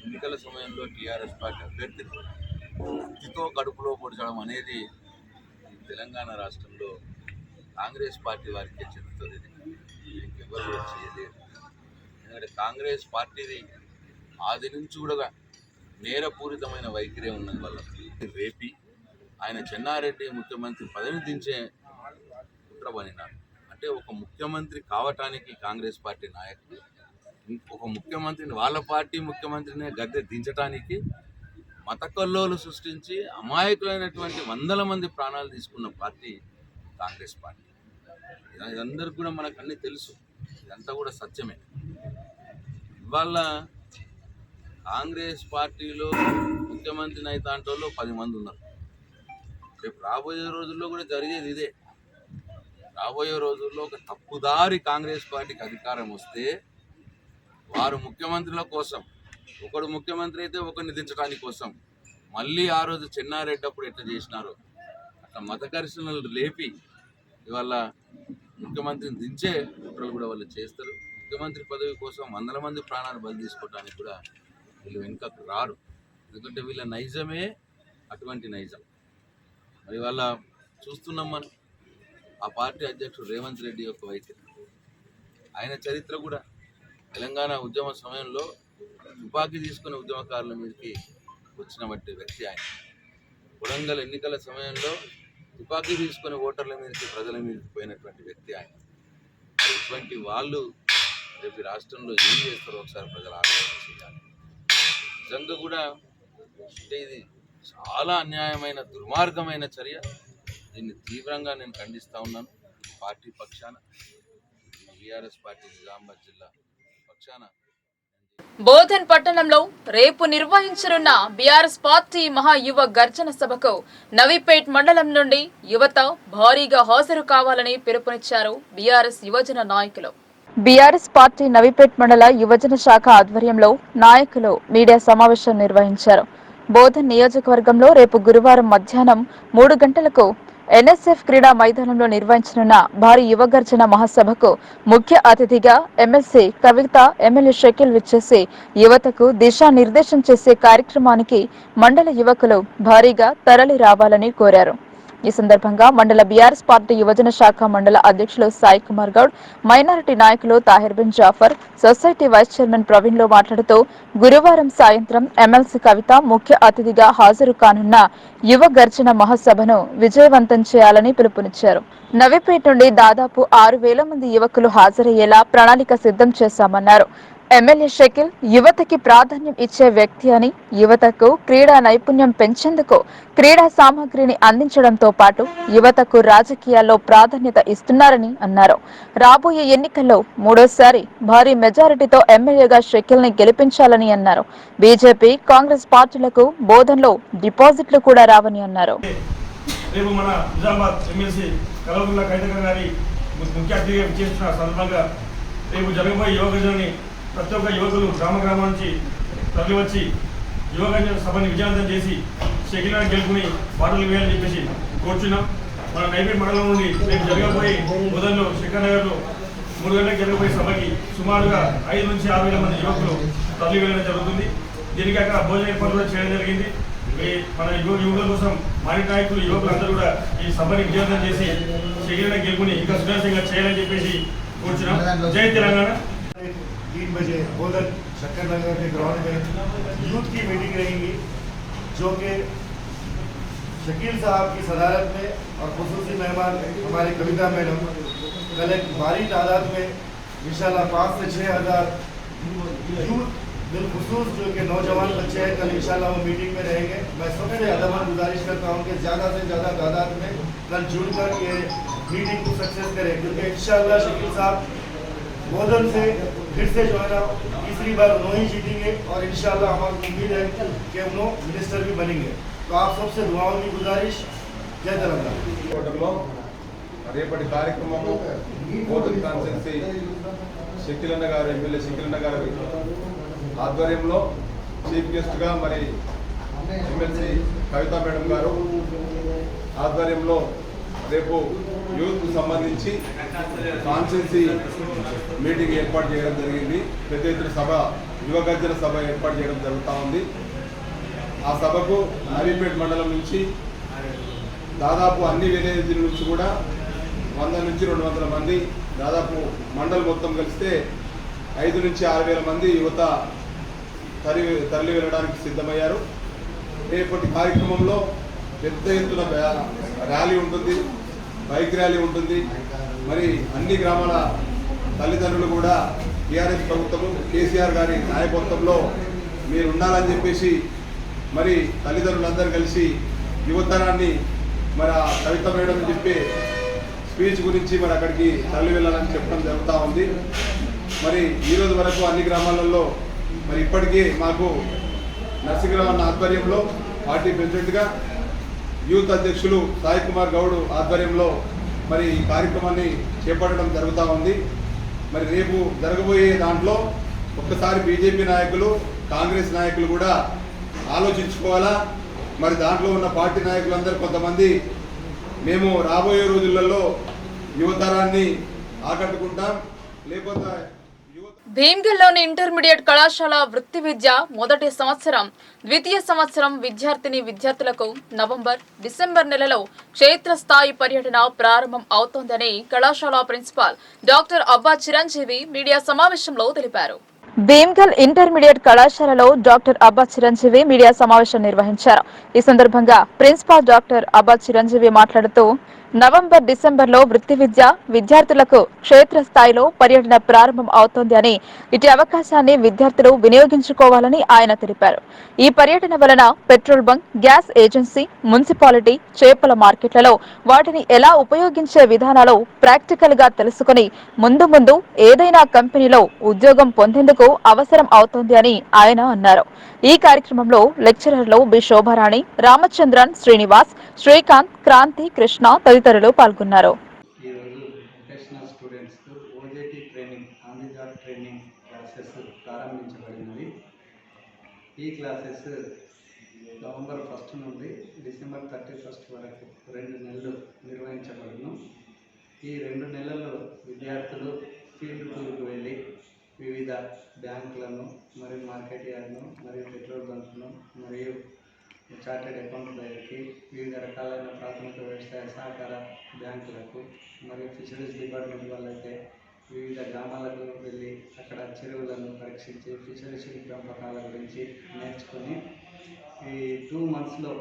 ఎన్నికల సమయంలో టీఆర్ఎస్ పార్టీ అభ్యర్థిని ఉత్తితో కడుపులో పొడచడం అనేది తెలంగాణ రాష్ట్రంలో కాంగ్రెస్ పార్టీ వారికే చెందుతుంది. ఇంకెవరు కూడా చేయలేరు. ఎందుకంటే కాంగ్రెస్ పార్టీది ఆది నుంచి కూడా నేరపూరితమైన వైఖరి ఉన్నది. వల్ల రేపి ఆయన చెన్నారెడ్డి ముఖ్యమంత్రి పదవిని దించే కుట్ర పనినాడు. అంటే ఒక ముఖ్యమంత్రి కావటానికి కాంగ్రెస్ పార్టీ నాయకులు ఒక ముఖ్యమంత్రిని, వాళ్ళ పార్టీ ముఖ్యమంత్రిని గద్దె దించడానికి మతకల్లోలు సృష్టించి అమాయకులైనటువంటి వందల మంది ప్రాణాలు తీసుకున్న పార్టీ కాంగ్రెస్ పార్టీ. ఇదందరికీ కూడా మనకు అన్నీ తెలుసు. ఇదంతా కూడా సత్యమే. ఇవాళ కాంగ్రెస్ పార్టీలో ముఖ్యమంత్రిని అయితే అంటోళ్ళు 10 మంది ఉన్నారు. రేపు రాబోయే రోజుల్లో కూడా జరిగేది ఇదే. రాబోయే రోజుల్లో ఒక తప్పుదారి కాంగ్రెస్ పార్టీకి అధికారం వస్తే వారు ముఖ్యమంత్రుల కోసం, ఒకడు ముఖ్యమంత్రి అయితే ఒకరిని దించడానికి కోసం, మళ్ళీ ఆ రోజు చెన్నారెడ్డి అప్పుడు ఎట్లా చేసినారో అట్లా మత ఘర్షణలు లేపి ఇవాళ ముఖ్యమంత్రిని దించే కుట్రలు కూడా వాళ్ళు చేస్తారు. ముఖ్యమంత్రి పదవి కోసం వందల మంది ప్రాణాలు బలి తీసుకోవడానికి కూడా వీళ్ళు వెనుకకు రారు. ఎందుకంటే వీళ్ళ నైజమే అటువంటి నైజం. మరి వాళ్ళ చూస్తున్నాం మనం ఆ పార్టీ అధ్యక్షుడు రేవంత్ రెడ్డి యొక్క వైఖరి. ఆయన చరిత్ర కూడా తెలంగాణ ఉద్యమ సమయంలో తుపాకీ తీసుకునే ఉద్యమకారుల మీదకి వచ్చినటువంటి వ్యక్తి ఆయన. కొడంగల్ ఎన్నికల సమయంలో తుపాకీ తీసుకునే ఓటర్ల మీదకి ప్రజల మీదకి పోయినటువంటి వ్యక్తి ఆయన. ఇటువంటి వాళ్ళు రేపు రాష్ట్రంలో ఏం చేస్తారో ఒకసారి ప్రజలు ఆలోచన చేయాలి. నిజంగా కూడా అంటే ఇది చాలా అన్యాయమైన దుర్మార్గమైన చర్య. దీన్ని తీవ్రంగా నేను ఖండిస్తూ ఉన్నాను. పార్టీ పక్షాన, బీఆర్ఎస్ పార్టీ నిజామాబాద్ జిల్లా పక్షాన. బోధన్ పట్టణంలో రేపు నిర్వహించనున్న బీఆర్ఎస్ పార్టీ మహా యువ గర్జన సభకు నవీపేట్ మండలం నుండి యువత భారీగా హాజరు కావాలని పిలుపునిచ్చారు బీఆర్ఎస్ యువజన నాయకులు. బీఆర్ఎస్ పార్టీ నవీపేట్ మండల యువజన శాఖ ఆధ్వర్యంలో నాయకులు మీడియా సమావేశం నిర్వహించారు. బోధన్ నియోజకవర్గంలో రేపు గురువారం మధ్యాహ్నం 3 గంటలకు ఎన్ఎస్ఎఫ్ క్రీడా మైదానంలో నిర్వహించనున్న భారీ యువ గర్జన మహాసభకు ముఖ్య అతిథిగా ఎమ్మెల్సీ కవిత, ఎమ్మెల్యే షకీల్ విచ్చేసి యువతకు దిశానిర్దేశం చేసే కార్యక్రమానికి మండల యువకులు భారీగా తరలి రావాలని కోరారు. ఈ సందర్భంగా మండల బీఆర్ఎస్ పార్టీ యువజన శాఖ మండల అధ్యక్షులు సాయి కుమార్ గౌడ్, మైనారిటీ నాయకులు Tahir bin Jafar, society vice chairman Praveen లో మాట్లాడుతూ గురువారం సాయంత్రం ఎమ్మెల్సీ కవిత ముఖ్య అతిథిగా హాజరు కానున్న యువ గర్జన మహాసభను విజయవంతం చేయాలని పిలుపునిచ్చారు. నవీపేట నుండి దాదాపు 6,000 మంది యువకులు హాజరయ్యేలా ప్రణాళిక సిద్ధం చేశామన్నారు. ఎమ్మెల్యే షకీల్ యువతకి ప్రాధాన్యం ఇచ్చే వ్యక్తి అని, యువతకు క్రీడా నైపుణ్యం పెంచేందుకు క్రీడా సామగ్రిని అందించడంతో పాటు యువతకు రాజకీయాల్లో ప్రాధాన్యత ఇస్తున్నారని అన్నారు. రాబోయే ఎన్నికల్లో 3వ సారి భారీ మెజారిటీతో ఎమ్మెల్యేగా షకీల్ ని గెలిపించాలని అన్నారు. బీజేపీ, కాంగ్రెస్ పార్టీలకు బోధన్లో డిపాజిట్లు కూడా రావని అన్నారు. రేపు మన నిజామాబాద్ ఎమ్మెల్సీ కల్వకుంట్ల కవిత గారి ముఖ్య అతిథిగా చేస్తున్న సందర్భంగా రేపు జరగబోయే యువగర్జనని ప్రతి ఒక్క యువకులు గ్రామ నుంచి తరలివచ్చి యువగర్జన సభని విజయవంతం చేసి షకీల్ని గెలుపుని బాటలు వేయాలని చెప్పేసి కోరుచున్నాం. మన నైపేట్ మండలం నుండి రేపు జరగబోయే బోధన్లో శంకర్ నగర్లో 3 గంటలకు జరగబోయే సభకి సుమారుగా 5 నుంచి 6,000 మంది యువకులు తరలి వెళ్ళడం జరుగుతుంది. దీనికి అక్కడ భోజన ఏర్పాటు కూడా చేయడం జరిగింది. మన యువకుల కోసం మాజీ నాయకులు, యువకులు అందరూ కూడా ఈ సభని విజయవంతం చేసి షకీల్ని గెలుపుని ఇంకా సునాయాసంగా చేయాలని చెప్పేసి కోరుచున్నాం. జై తెలంగాణ. 3 बजे बोधन शक्कर नगर के ग्राउंड में यूथ की मीटिंग रहेगी, जो कि शकील साहब की सदारत में और खुसूसी मेहमान हमारे कविता मैडम कल एक भारी तादाद में इंशाल्लाह 5 से 6 हज़ार यूथ बिलखुसूस जो कि नौजवान बच्चे हैं, कल इंशाल्लाह वो मीटिंग में रहेंगे। मैं सबसे अदब गुजारिश करता हूँ कि ज़्यादा से ज़्यादा तादाद में कल जुड़कर ये मीटिंग को सक्सेस करें, क्योंकि इंशाल्लाह शकील साहब बोधन से फिर से जो है ना तीसरी बार उन्होंने जीतेंगे और इंशाल्लाह हमारी उम्मीद है कि उन्होंने मिनिस्टर भी बनेंगे। तो आप सबसे दुआओं की गुजारिश। जय तेलंगाना। రేపటి కార్యక్రమము బోధన్ కాన్స్టిట్యున్సీ షకీల్ అన్న గారు, ఎమ్మెల్యే షకీల్ అన్న గారు ఆధ్వర్యంలో చీఫ్ గెస్ట్గా మరి ఎమ్మెల్సీ కవిత మేడం గారు ఆధ్వర్యంలో రేపు యూత్ సంబంధించి కాన్స్టిట్యున్సీ మీటింగ్ ఏర్పాటు చేయడం జరిగింది. పెద్ద ఎత్తున సభ, యువ గర్జన సభ ఏర్పాటు చేయడం జరుగుతూ ఉంది. ఆ సభకు నవీపేట్ మండలం నుంచి దాదాపు అన్ని విలేజ్ల నుంచి కూడా 100 నుంచి 200 మంది, దాదాపు మండలం మొత్తం కలిస్తే 5 నుంచి 6,000 మంది యువత తరలి వెళ్ళడానికి సిద్ధమయ్యారు. రేపటి కార్యక్రమంలో పెద్ద ఎత్తున ర్యాలీ ఉంటుంది, బైక్ ర్యాలీ ఉంటుంది. మరి అన్ని గ్రామాల తల్లిదండ్రులు కూడా టీఆర్ఎస్ ప్రభుత్వము, కేసీఆర్ గారి నాయకత్వంలో మీరు ఉండాలని చెప్పేసి మరి తల్లిదండ్రులందరూ కలిసి యువతరాన్ని మరి ఆ కవిత మేడం చెప్పే స్పీచ్ గురించి మరి అక్కడికి తరలి వెళ్ళాలని చెప్పడం జరుగుతూ ఉంది. మరి ఈరోజు వరకు అన్ని గ్రామాలలో మరి ఇప్పటికీ మాకు నర్సింగ్రావు అన్న ఆధ్వర్యంలో పార్టీ ప్రెసిడెంట్గా, యూత్ అధ్యక్షులు సాయి కుమార్ గౌడ్ ఆధ్వర్యంలో మరి ఈ కార్యక్రమాన్ని చేపట్టడం జరుగుతూ ఉంది. మరి రేపు జరగబోయే దాంట్లో ఒక్కసారి బీజేపీ నాయకులు, కాంగ్రెస్ నాయకులు కూడా ఆలోచించుకోవాలా. మరి దాంట్లో ఉన్న పార్టీ నాయకులందరూ కొంతమంది మేము రాబోయే రోజులలో యువతరాన్ని ఆకట్టుకుంటాం, లేకపోతే భీమ్గల్లోని ఇంటర్మీడియట్ కళాశాల వృత్తి విద్య మొదటి సంవత్సరం, ద్వితీయ సంవత్సరం విద్యార్థులకు నవంబర్, డిసెంబర్ నెలలో క్షేత్రస్థాయి పర్యటన ప్రారంభం అవుతోందని కళాశాల ప్రిన్సిపాల్ డాక్టర్ అబ్బా చిరంజీవి మీడియా సమావేశంలో తెలిపారు. భీమ్గల్ ఇంటర్మీడియట్ కళాశాలలో డాక్టర్ అబ్బా చిరంజీవి మీడియా సమావేశం నిర్వహించారు. ఈ సందర్భంగా ప్రిన్సిపాల్ డాక్టర్ అబ్బా చిరంజీవి మాట్లాడుతూ నవంబర్, డిసెంబర్లో వృత్తి విద్య విద్యార్థులకు క్షేత్రస్థాయిలో పర్యటన ప్రారంభం అవుతోంది అని, ఇటు అవకాశాన్ని విద్యార్థులు వినియోగించుకోవాలని ఆయన తెలిపారు. ఈ పర్యటన వలన petrol bunk, gas agency, municipality, చేపల మార్కెట్లలో వాటిని ఎలా ఉపయోగించే విధానాలు ప్రాక్టికల్ గా తెలుసుకుని ముందు ఏదైనా కంపెనీలో ఉద్యోగం పొందేందుకు అవసరం అవుతోంది అని ఆయన అన్నారు. ఈ కార్యక్రమంలో లెక్చరర్లు బి శోభారాణి, రామచంద్రన్, శ్రీనివాస్, శ్రీకాంత్, క్రాంతి, కృష్ణ తదితరులు పాల్గొన్నారు. ఈరోజు వొకేషనల్ స్టూడెంట్స్కు OJT training, on the job training classes ప్రారంభించబడినవి. ఈ క్లాసెస్ నవంబర్ 1 నుండి డిసెంబర్ 31 వరకు 2 నెలలు నిర్వహించబడును. ఈ 2 నెలల్లో విద్యార్థులు ఫీల్డ్ టూర్కు వెళ్ళి వివిధ బ్యాంకులను మరియు మార్కెట్ యార్డ్ను మరియు పెట్రోల్ బంకులను మరియు చార్టెడ్ అకౌంట్ దగ్గరికి, వివిధ రకాలైన ప్రాథమిక వ్యవసాయ సహకార బ్యాంకులకు మరియు ఫిషరీస్ డిపార్ట్మెంట్ వాళ్ళైతే వివిధ గ్రామాలకు వెళ్ళి అక్కడ చెరువులను పరీక్షించి ఫిషరీస్ పెంపకాల గురించి నేర్చుకొని ఈ 2 monthsలో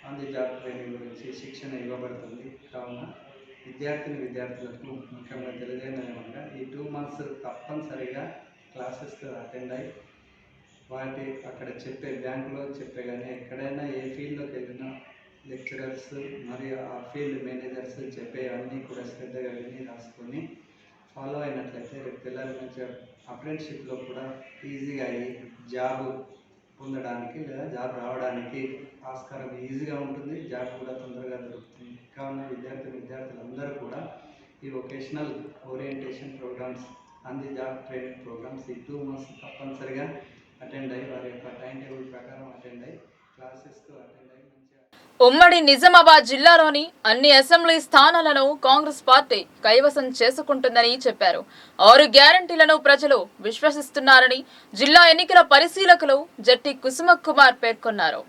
ఆన్ ది జాబ్ ట్రైనింగ్ గురించి శిక్షణ ఇవ్వబడుతుంది. కావున విద్యార్థులకు ముఖ్యంగా తెలియజేయమనగా ఈ 2 months తప్పనిసరిగా క్లాసెస్కి అటెండ్ అయ్యి వాటి అక్కడ చెప్పే బ్యాంకులో చెప్పే కానీ ఎక్కడైనా ఏ ఫీల్డ్లోకి వెళ్ళినా లెక్చరర్స్ మరియు ఆ ఫీల్డ్ మేనేజర్స్ చెప్పే అన్నీ కూడా శ్రద్ధగా విని రాసుకొని ఫాలో అయినట్లయితే రేపు పిల్లల నుంచి అప్రెంటిషిప్లో కూడా ఈజీగా అయ్యి జాబ్ పొందడానికి లేదా జాబ్ రావడానికి ఆస్కారం ఈజీగా ఉంటుంది, జాబ్ కూడా తొందరగా దొరుకుతుంది. కావున విద్యార్థులందరూ కూడా ఈ vocational orientation programs, on the job training programs ఈ 2 months తప్పనిసరిగా అటెండ్ అయ్యి వారి యొక్క టైం టేబుల్ ప్రకారం అటెండ్ అయ్యి క్లాసెస్కు అటెండ్ అయ్యి ఉమ్మడి నిజామాబాద్ జిల్లాలోని అన్ని అసెంబ్లీ స్థానాలను కాంగ్రెస్ పార్టీ కైవసం చేసుకుంటుందని చెప్పారు. 6 గ్యారంటీలను ప్రజలు విశ్వసిస్తున్నారని జిల్లా ఎన్నికల పరిశీలకులు జట్టి కుసుమ కుమార్ పేర్కొన్నారు.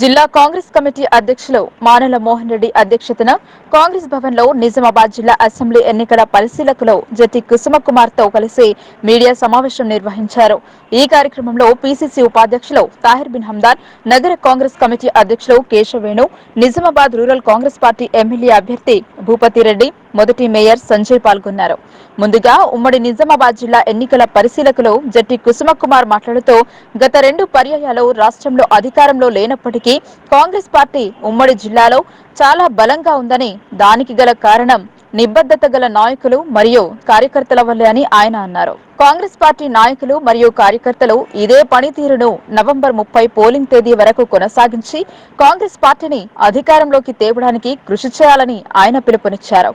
జిల్లా కాంగ్రెస్ కమిటీ అధ్యక్షులు మానెల మోహన్ రెడ్డి అధ్యక్షతన కాంగ్రెస్ భవన్ లో నిజామాబాద్ జిల్లా అసెంబ్లీ ఎన్నికల పరిశీలకులు జట్టి కుసుమ కుమార్ తో కలిసి మీడియా సమావేశం నిర్వహించారు. ఈ కార్యక్రమంలో పిసిసి ఉపాధ్యక్షులు తాహిర్ బిన్ హందాన్, నగర కాంగ్రెస్ కమిటీ అధ్యక్షులు Keshavenu, Nizamabad rural Congress party MLA అభ్యర్థి భూపతి రెడ్డి, మొదటి మేయర్ సంజయ్ పాల్గొన్నారు. ముందుగా ఉమ్మడి నిజామాబాద్ జిల్లా ఎన్నికల పరిశీలకులు జట్టి కుసుమ కుమార్ మాట్లాడుతూ గత 2 పర్యాయాలు రాష్ట్రంలో అధికారంలో లేనప్పటికీ కాంగ్రెస్ పార్టీ ఉమ్మడి జిల్లాలో చాలా బలంగా ఉందని, దానికి గల కారణం నిబద్ధత గల నాయకులు మరియు కార్యకర్తల వల్లే అని ఆయన అన్నారు. కాంగ్రెస్ పార్టీ నాయకులు మరియు కార్యకర్తలు ఇదే పనితీరును నవంబర్ 30 పోలింగ్ తేదీ వరకు కొనసాగించి కాంగ్రెస్ పార్టీని అధికారంలోకి తేవడానికి కృషి చేయాలని ఆయన పిలుపునిచ్చారు.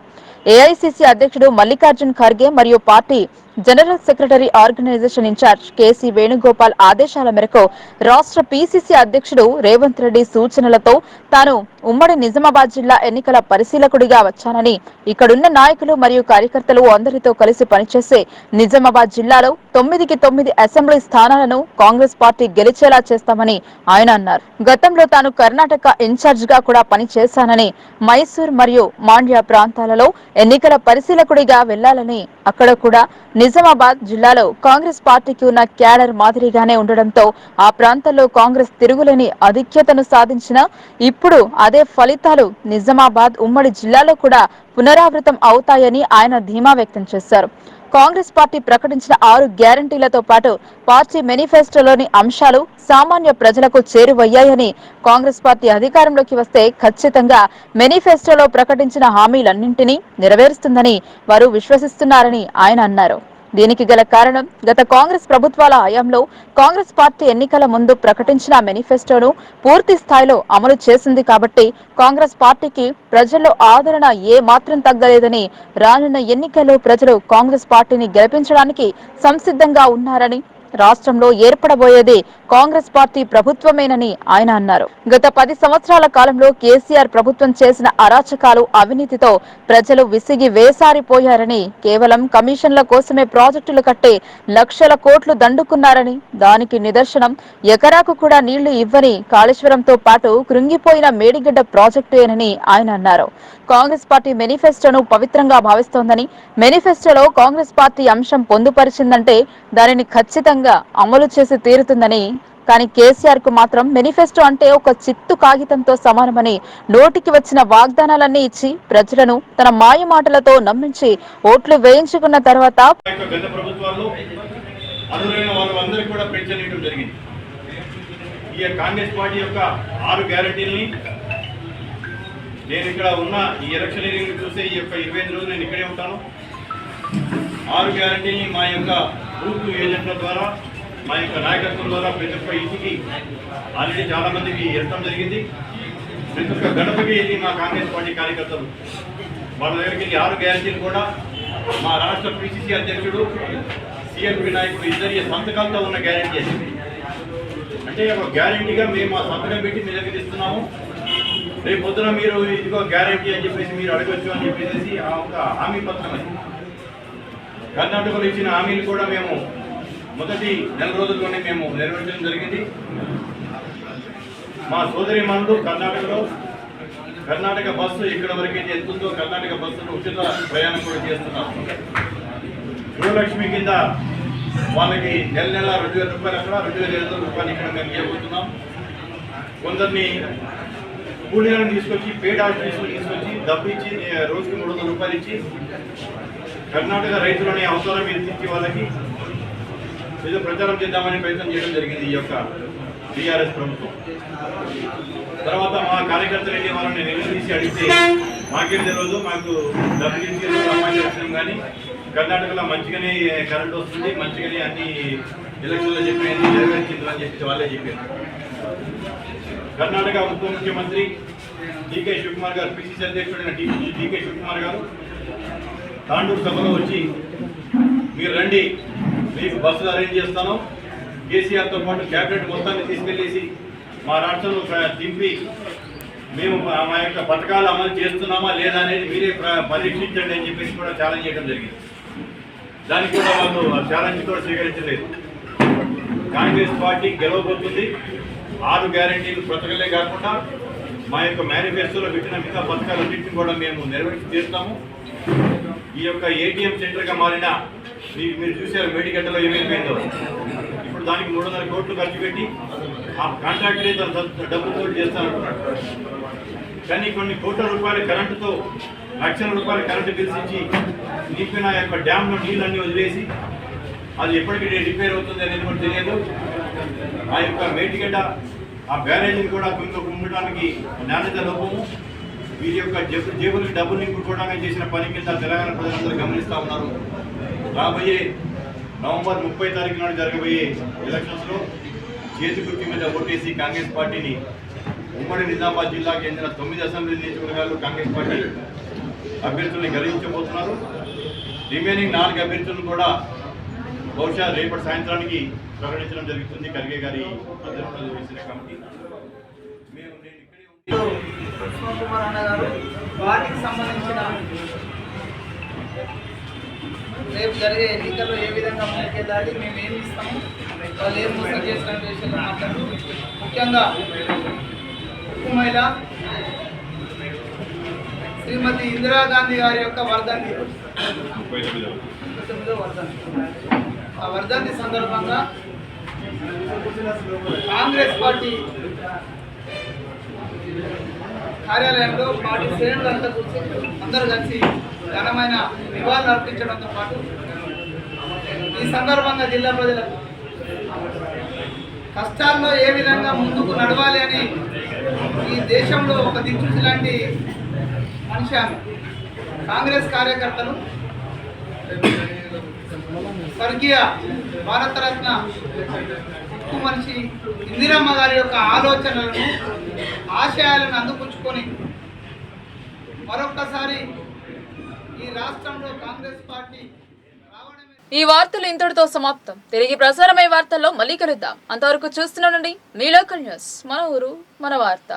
ఏఐసిసి అధ్యక్షుడు మల్లికార్జున్ ఖర్గే మరియు party general secretary organisation in-charge KC Venugopal ఆదేశాల మేరకు రాష్ట్ర పిసిసి అధ్యక్షుడు రేవంత్ రెడ్డి సూచనలతో తాను ఉమ్మడి నిజామాబాద్ జిల్లా ఎన్నికల పరిశీలకుడిగా వచ్చానని, ఇక్కడున్న నాయకులు మరియు కార్యకర్తలు అందరితో కలిసి పనిచేసే నిజామాబాద్ జిల్లాలో 9కి 9 అసెంబ్లీ స్థానాలను కాంగ్రెస్ పార్టీ గెలిచేలా చేస్తామని ఆయన అన్నారు. గతంలో తాను కర్ణాటక ఇన్ఛార్జ్ గా కూడా పనిచేశానని, మైసూర్ మరియు మాండ్యా ప్రాంతాలలో ఎన్నికల పరిశీలకుడిగా వెళ్లాలని, అక్కడ కూడా నిజామాబాద్ జిల్లాలో కాంగ్రెస్ పార్టీకి ఉన్న క్యాడర్ మాదిరిగానే ఉండడంతో ఆ ప్రాంతాల్లో కాంగ్రెస్ తిరుగులేని ఆధిక్యతను సాధించిన ఇప్పుడు అదే ఫలితాలు నిజామాబాద్ ఉమ్మడి జిల్లాలో కూడా పునరావృతం అవుతాయని ఆయన ధీమా వ్యక్తం చేశారు. కాంగ్రెస్ పార్టీ ప్రకటించిన 6 గ్యారంటీలతో పాటు పార్టీ మేనిఫెస్టోలోని అంశాలు సామాన్య ప్రజలకు చేరువయ్యాయని, కాంగ్రెస్ పార్టీ అధికారంలోకి వస్తే ఖచ్చితంగా మేనిఫెస్టోలో ప్రకటించిన హామీలన్నింటినీ నెరవేరుస్తుందని వారు విశ్వసిస్తున్నారని ఆయన అన్నారు. దీనికి గల కారణం గత కాంగ్రెస్ ప్రభుత్వాల హయాంలో కాంగ్రెస్ పార్టీ ఎన్నికల ముందు ప్రకటించిన మేనిఫెస్టోను పూర్తి స్థాయిలో అమలు చేసింది కాబట్టి కాంగ్రెస్ పార్టీకి ప్రజల్లో ఆదరణ ఏ మాత్రం తగ్గలేదని, రానున్న ఎన్నికల్లో ప్రజలు కాంగ్రెస్ పార్టీని గెలిపించడానికి సంసిద్ధంగా ఉన్నారని, రాష్ట్రంలో ఏర్పడబోయేది కాంగ్రెస్ పార్టీ ప్రభుత్వమేనని ఆయన అన్నారు. గత 10 సంవత్సరాల కాలంలో కేసీఆర్ ప్రభుత్వం చేసిన అరాచకాలు, అవినీతితో ప్రజలు విసిగి వేసారిపోయారని, కేవలం కమిషన్ల కోసమే ప్రాజెక్టులు కట్టే లక్షల కోట్లు దండుకున్నారని, దానికి నిదర్శనం ఎకరాకు కూడా నీళ్లు ఇవ్వని కాళేశ్వరంతో పాటు కృంగిపోయిన మేడిగడ్డ ప్రాజెక్టేనని ఆయన అన్నారు. కాంగ్రెస్ పార్టీ మేనిఫెస్టోను పవిత్రంగా భావిస్తోందని, మేనిఫెస్టోలో కాంగ్రెస్ పార్టీ అంశం పొందుపరిచిందంటే దానిని ఖచ్చితంగా అమలు చేసి తీరుతుందని, కానీ కేసీఆర్ కు మాత్రం మేనిఫెస్టో అంటే ఒక చిత్తు కాగితంతో సమానమని, నోటికి వచ్చిన వాగ్దానాలన్నీ ఇచ్చి ప్రజలను తన మాయ మాటలతో నమ్మించి ఓట్లు వేయించుకున్న తర్వాత గత ప్రభుత్వాల్లో అర్హులైన వాళ్ళందరికీ కూడా పెన్షన్ ఇవ్వడం జరిగింది. ఈ కాంగ్రెస్ పార్టీ యొక్క 6 గ్యారంటీలని నేను ఇక్కడ ఉన్న ఈ ఎలక్షనీరింగ్ చూసే ఈ యొక్క 25 రోజులు నేను ఇక్కడే ఉంటాను. 6 గ్యారంటీని మా యొక్క బూత్ ఏజెంట్ల ద్వారా, మా యొక్క నాయకత్వం ద్వారా ప్రతి ఒక్క ఇంటికి ఆల్రెడీ చాలా మందికి ఇవ్వడం జరిగింది. ప్రతి ఒక్క గడపకి వెళ్ళి మా కాంగ్రెస్ పార్టీ కార్యకర్తలు వాళ్ళ దగ్గరికి వెళ్ళి 6 గ్యారంటీలు కూడా మా రాష్ట్ర పిసిసి అధ్యక్షుడు, సిఎల్పి నాయకుడు ఇద్దరి సంతకాలతో ఉన్న గ్యారంటీ అది. అంటే ఒక గ్యారంటీగా మేము మా సంతకం పెట్టి మీ దగ్గర ఇస్తున్నాము. రేపు పొద్దున మీరు ఇదిగో గ్యారంటీ అని చెప్పేసి మీరు అడగచ్చు అని చెప్పేసి ఆ ఒక హామీ పత్రం అది. కర్ణాటకలో ఇచ్చిన హామీలు కూడా మేము మొదటి నెల రోజుల్లోనే మేము నెరవేర్చడం జరిగింది. మా సోదరి మనులు కర్ణాటకలో కర్ణాటక బస్సు ఇక్కడ వరకైతే ఎంతుందో కర్ణాటక బస్సును ఉచిత ప్రయాణం కూడా చేస్తున్నాం. గృహలక్ష్మి కింద వాళ్ళకి నెల 2,000 రూపాయలు అక్కడ, 2,500 రూపాయలు ఇక్కడ మేము ఇవ్వబోతున్నాం. కొందరిని కూలీలను తీసుకొచ్చి పేడ్ ఆఫీసులు తీసుకొచ్చి డబ్బు ఇచ్చి రోజుకి 300 రూపాయలు ఇచ్చి కర్ణాటక రైతులని అవసరం తీర్చి వాళ్ళకి ఏదో ప్రచారం చేద్దామని ప్రయత్నం చేయడం జరిగింది ఈ యొక్క టీఆర్ఎస్ ప్రభుత్వం. తర్వాత మా కార్యకర్తలు వెళ్ళి వాళ్ళని నిలదీసి అడిగితే మాకేం తెలియదు, మాకు డబ్బు ఇచ్చి సమాచారం కానీ కర్ణాటకలో మంచిగానే కరెంట్ వస్తుంది, మంచిగానే అన్ని ఎలక్షన్లో చెప్పినది నెరవేర్చిందని చెప్పి వాళ్ళే చెప్పారు. కర్ణాటక ఉప ముఖ్యమంత్రి డీకే శివకుమార్ గారు, పిసిసి అధ్యక్షుడైన డీకే శివకుమార్ గారు తాండూరు సభలో వచ్చి మీరు రండి, మీకు బస్సులు అరేంజ్ చేస్తాను, కేసీఆర్తో పాటు క్యాబినెట్ మొత్తాన్ని తీసుకెళ్ళేసి మా రాష్ట్రంలో దింపి మేము మా యొక్క పథకాలు అమలు చేస్తున్నామా లేదా అనేది మీరే పరీక్షించండి అని చెప్పేసి కూడా ఛాలెంజ్ చేయడం జరిగింది. దానికి కూడా వాళ్ళు ఆ ఛాలెంజ్ కూడా స్వీకరించలేదు. కాంగ్రెస్ పార్టీ గెలవబోతుంది. 6 గ్యారంటీలు పథకాలే కాకుండా మా యొక్క మేనిఫెస్టోలో పెట్టిన మిగతా పథకాలన్నింటినీ కూడా మేము నెరవేర్చి తీరుతాము. ఈ యొక్క ఏటీఎం సెంటర్గా మారిన మీరు చూసారు మేడిగడ్డలో ఏమైపోయిందో. ఇప్పుడు దానికి 300 కోట్లు ఖర్చు పెట్టి ఆ కాంట్రాక్టరే డబ్బుతో చేస్తానంటున్నాడు. కానీ కొన్ని కోట్ల రూపాయల కరెంటుతో లక్షల రూపాయల కరెంటు బిల్స్ ఇచ్చి నింపిన యొక్క డ్యాంలో నీళ్ళన్నీ వదిలేసి అది ఎప్పటికీ రిపేర్ అవుతుంది అనేది కూడా తెలియదు. ఆ యొక్క మేడిగడ్డ ఆ బ్యారేజీని కూడా ఉండడానికి నాణ్యత లోపము, వీరి యొక్క జేబులకి డబ్బులు నింపుకోవడానికి చేసిన పని కింద తెలంగాణ ప్రజలందరూ గమనిస్తూ ఉన్నారు. రాబోయే నవంబర్ 30 తారీఖు నాడు జరగబోయే ఎలక్షన్స్లో చేతి గుర్తు మీద ఓటేసి కాంగ్రెస్ పార్టీని ఉమ్మడి నిజామాబాద్ జిల్లాకు చెందిన 9 అసెంబ్లీ నియోజకవర్గాలు కాంగ్రెస్ పార్టీ అభ్యర్థుల్ని గెలిపించబోతున్నారు. రిమైనింగ్ 4 అభ్యర్థులను కూడా బహుశా రేపటి సాయంత్రానికి ప్రకటించడం జరుగుతుంది. ఖర్గే గారి అధ్యక్షతన వేసిన కమిటీ. కృష్ణ కుమార్ అన్న గారు వాటికి సంబంధించిన రేపు జరిగే ఎన్నికల్లో ఏ విధంగా ముందుకెళ్ళాలి, మేము ఏమి ఇస్తాము, వాళ్ళు ఏం మోసం చేసిన విషయంలో మాట్లాడుతూ ముఖ్యంగా ఉక్కు మహిళ శ్రీమతి ఇందిరాగాంధీ గారి యొక్క వర్ధంతి 29వ వర్ధంతి. ఆ వర్ధంతి సందర్భంగా కాంగ్రెస్ పార్టీ కార్యాలయంలో పార్టీ శ్రేణులంతా కూర్చొని అందరూ కలిసి ఘనమైన నివాళులు అర్పించడంతో పాటు ఈ సందర్భంగా జిల్లా ప్రజలకు కష్టాల్లో ఏ విధంగా ముందుకు నడవాలి అని ఈ దేశంలో ఒక దిక్సూచి లాంటి మనిషి ఆమె. కాంగ్రెస్ కార్యకర్తలు స్వర్గీయ భారతరత్న ఉక్కు మనిషి ఇందిరమ్మ గారి యొక్క ఆలోచనలను, ఆశయాలను అందిపుచ్చుకొని మరొక్కసారి ఈ రాష్ట్రంలో కాంగ్రెస్ పార్టీ రావడమే ఈ వార్తలు ఇంతటితో సమాప్తం. తిరిగి ప్రసారమయ్యే వార్తల్లో మళ్ళీ కలుద్దాం. అంతవరకు చూస్తున్నానండి మీ లోకల్ న్యూస్, మన ఊరు మన వార్త.